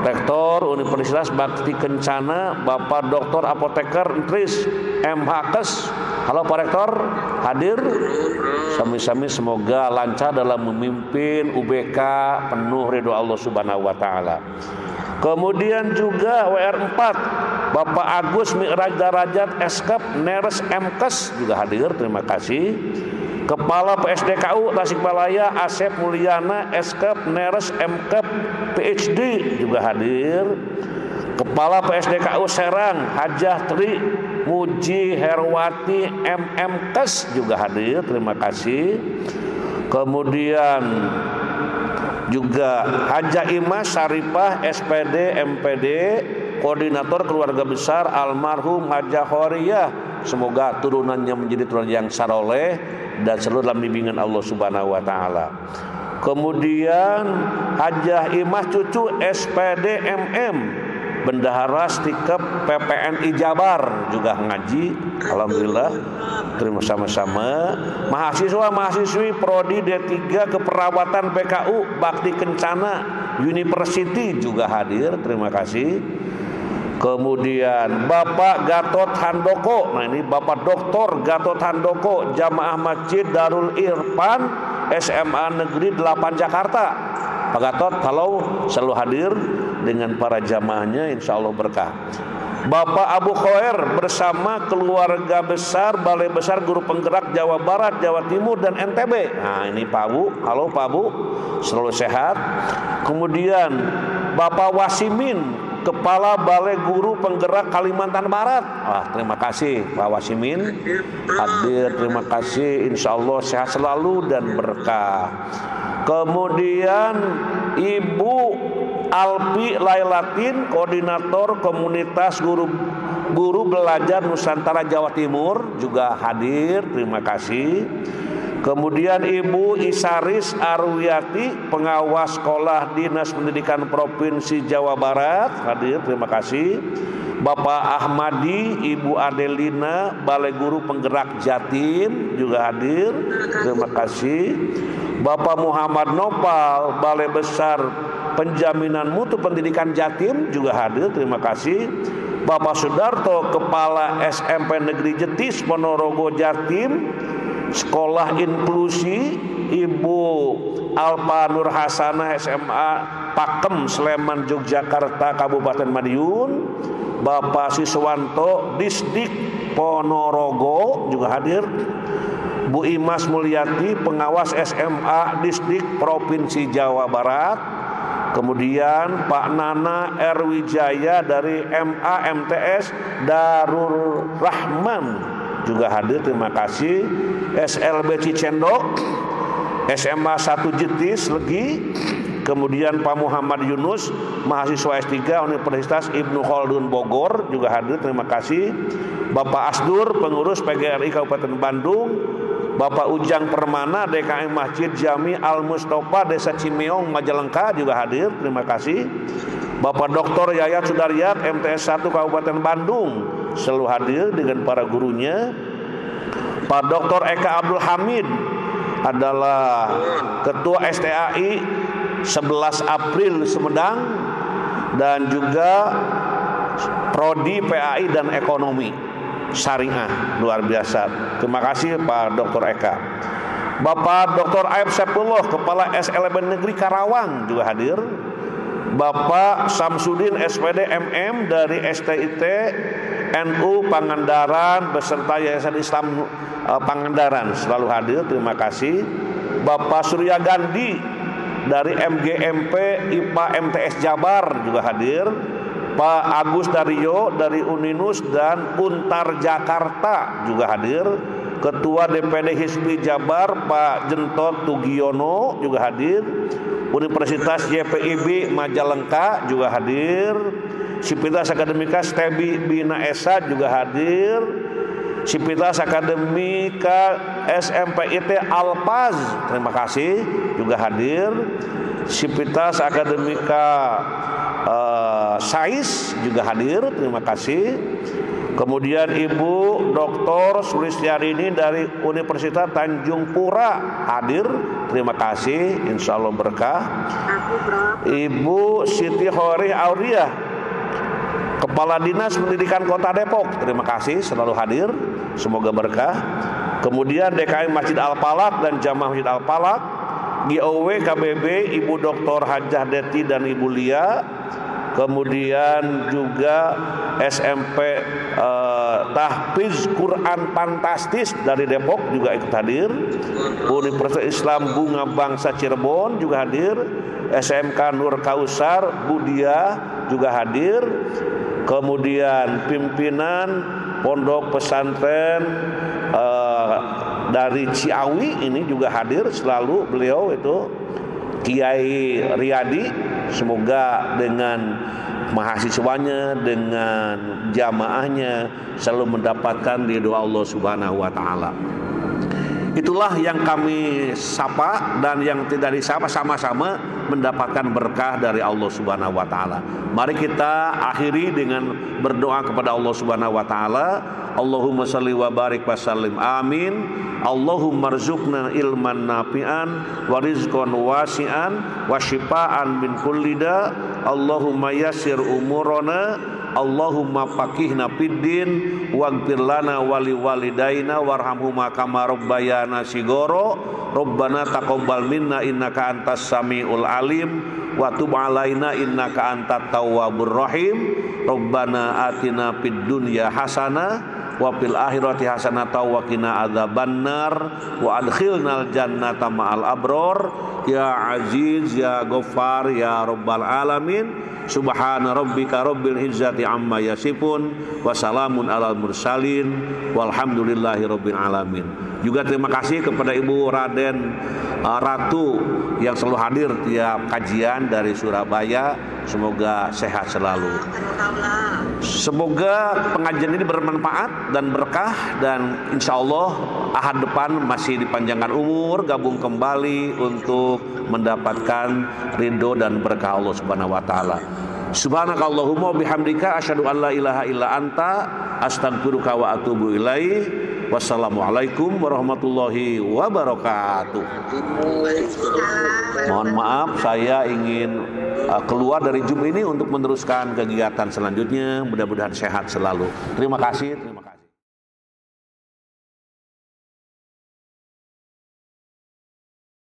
Rektor Universitas Bakti Kencana, Bapak Dr. Apoteker Entris M. Hakes. Halo Pak Rektor, hadir. Sami-sami semoga lancar dalam memimpin UBK penuh ridho Allah Subhanahu wa taala. Kemudian juga WR4 Bapak Agus Mi'raj Darajat Eskep Neres Mkes juga hadir. Terima kasih. Kepala PSDKU Tasikmalaya Asep Mulyana Eskep Neres Mkep PhD juga hadir. Kepala PSDKU Serang Hajah Tri Muji Herwati MMKes juga hadir. Terima kasih. Kemudian juga Hajah Imas Saripah SPD MPD Koordinator Keluarga Besar Almarhum Hajah Horiyah. Semoga turunannya menjadi turunan yang saleh dan selalu dalam bimbingan Allah Subhanahu wa taala. Kemudian Hajah Imah Cucu SPD MM Bendahara Stikep PPNI Jabar juga ngaji. Alhamdulillah. Terima sama-sama. Mahasiswa-mahasiswi Prodi D3 Keperawatan PKU Bakti Kencana University juga hadir. Terima kasih. Kemudian Bapak Gatot Handoko. Nah ini Bapak Dr. Gatot Handoko Jamaah Masjid Darul Irfan SMA Negeri 8 Jakarta. Pak Gatot, halo, selalu hadir dengan para jamaahnya, insya Allah berkah. Bapak Abu Khoer bersama keluarga besar Balai Besar Guru Penggerak Jawa Barat, Jawa Timur dan NTB. Nah ini Pak Abu, halo Pak Abu, selalu sehat. Kemudian Bapak Wasimin Kepala Balai Guru Penggerak Kalimantan Barat. Terima kasih Pak Wasimin hadir. Terima kasih, insya Allah sehat selalu dan berkah. Kemudian Ibu Alpi Lailatin Koordinator Komunitas Guru Belajar Nusantara Jawa Timur juga hadir. Terima kasih. Kemudian Ibu Isaris Arwiyati Pengawas Sekolah Dinas Pendidikan Provinsi Jawa Barat hadir. Terima kasih. Bapak Ahmadi, Ibu Adelina Balai Guru Penggerak Jatim juga hadir. Terima kasih. Bapak Muhammad Nopal Balai Besar Penjaminan Mutu Pendidikan Jatim juga hadir. Terima kasih. Bapak Sudarto Kepala SMP Negeri Jetis Ponorogo Jatim Sekolah Inklusi. Ibu Alpa Nur Hasanah SMA Pakem Sleman Yogyakarta Kabupaten Madiun. Bapak Siswanto Disdik Ponorogo juga hadir. Bu Imas Mulyati Pengawas SMA Disdik Provinsi Jawa Barat. Kemudian Pak Nana Erwijaya dari MAMTS Darul Rahman juga hadir. Terima kasih. SLB Cicendo SMA 1 Jetis Legi. Kemudian Pak Muhammad Yunus mahasiswa S3 Universitas Ibnu Khaldun Bogor juga hadir. Terima kasih. Bapak Asdur pengurus PGRI Kabupaten Bandung. Bapak Ujang Permana DKM Masjid Jami Al Mustofa Desa Cimeong Majalengka juga hadir. Terima kasih. Bapak Dr. Yayat Sudaryat MTS 1 Kabupaten Bandung selalu hadir dengan para gurunya. Pak Dr. Eka Abdul Hamid adalah Ketua STAI 11 April Sumedang dan juga Prodi PAI dan Ekonomi Syariah. Luar biasa. Terima kasih Pak Dr. Eka. Bapak Dr. Aib Sepullah Kepala SLB Negeri Karawang juga hadir. Bapak Samsudin SPD MM dari STIT NU Pangandaran beserta Yayasan Islam Pangandaran selalu hadir. Terima kasih. Bapak Surya Gandhi dari MGMP IPA MTS Jabar juga hadir. Pak Agus Dario dari Uninus dan Untar Jakarta juga hadir. Ketua DPD Hizbi Jabar Pak Jentot Tugiono juga hadir. Universitas YPIB Majalengka juga hadir. Sivitas Akademika Stebi Bina Esa juga hadir. Sivitas Akademika SMPIT Alpaz, terima kasih, juga hadir. Sivitas Akademika SAIS juga hadir, terima kasih. Kemudian Ibu Dr. Sulistiarini dari Universitas Tanjung Pura hadir, terima kasih, insya Allah berkah. Ibu Siti Khorih Auria, Kepala Dinas Pendidikan Kota Depok, terima kasih selalu hadir, semoga berkah. Kemudian DKM Masjid Al-Falaq dan Jamaah Masjid Al-Falaq, GOW KBB Ibu Dr. Hajah Deti dan Ibu Lia. Kemudian juga SMP Tahfiz Quran Fantastis dari Depok juga ikut hadir. Universitas Islam Bunga Bangsa Cirebon juga hadir. SMK Nur Kausar Budia juga hadir. Kemudian pimpinan Pondok Pesantren dari Ciawi ini juga hadir selalu, beliau itu Kiai Riyadi. Semoga dengan mahasiswanya, dengan jamaahnya selalu mendapatkan ridho Allah Subhanahu wa taala. Itulah yang kami sapa, dan yang tidak disapa sama-sama mendapatkan berkah dari Allah Subhanahu wa taala. Mari kita akhiri dengan berdoa kepada Allah Subhanahu wa taala. Allahumma shalli wa barik wa sallim, amin. Allahumma rzuqna ilman nafi'an wa rizqan wasi'an wa shifaan min kulli da. Allahumma yassir umurana, Allahumma faqihna fiddin waghfir lana wa liwalidaina warhamhuma kama rabbayana shigoro. Rabbana taqabbal minna innaka antas samiul alim wa tub alaina innaka antat tawwabur rahim. Rabbana atina fid dunya hasanah wa fil akhirati hasanatan wa qina adzabannar wa adkhilnal jannata ma'al abror ya aziz ya ghaffar ya rabbal alamin. Subhana rabbika rabbil izzati amma yasifun wa salamun alal mursalin walhamdulillahi rabbil alamin. Juga terima kasih kepada Ibu Raden Ratu yang selalu hadir tiap kajian dari Surabaya. Semoga sehat selalu. Semoga pengajian ini bermanfaat dan berkah, dan insya Allah ahad depan masih dipanjangkan umur, gabung kembali untuk mendapatkan ridho dan berkah Allah Subhanahu wa taala. Subhanakallahumma bihamdika asyhadu an la ilaha illa anta astaghfiruka wa atubu ilaik. Wassalamualaikum warahmatullahi wabarakatuh. Mohon maaf, saya ingin keluar dari Zoom ini untuk meneruskan kegiatan selanjutnya. Mudah-mudahan sehat selalu. Terima kasih.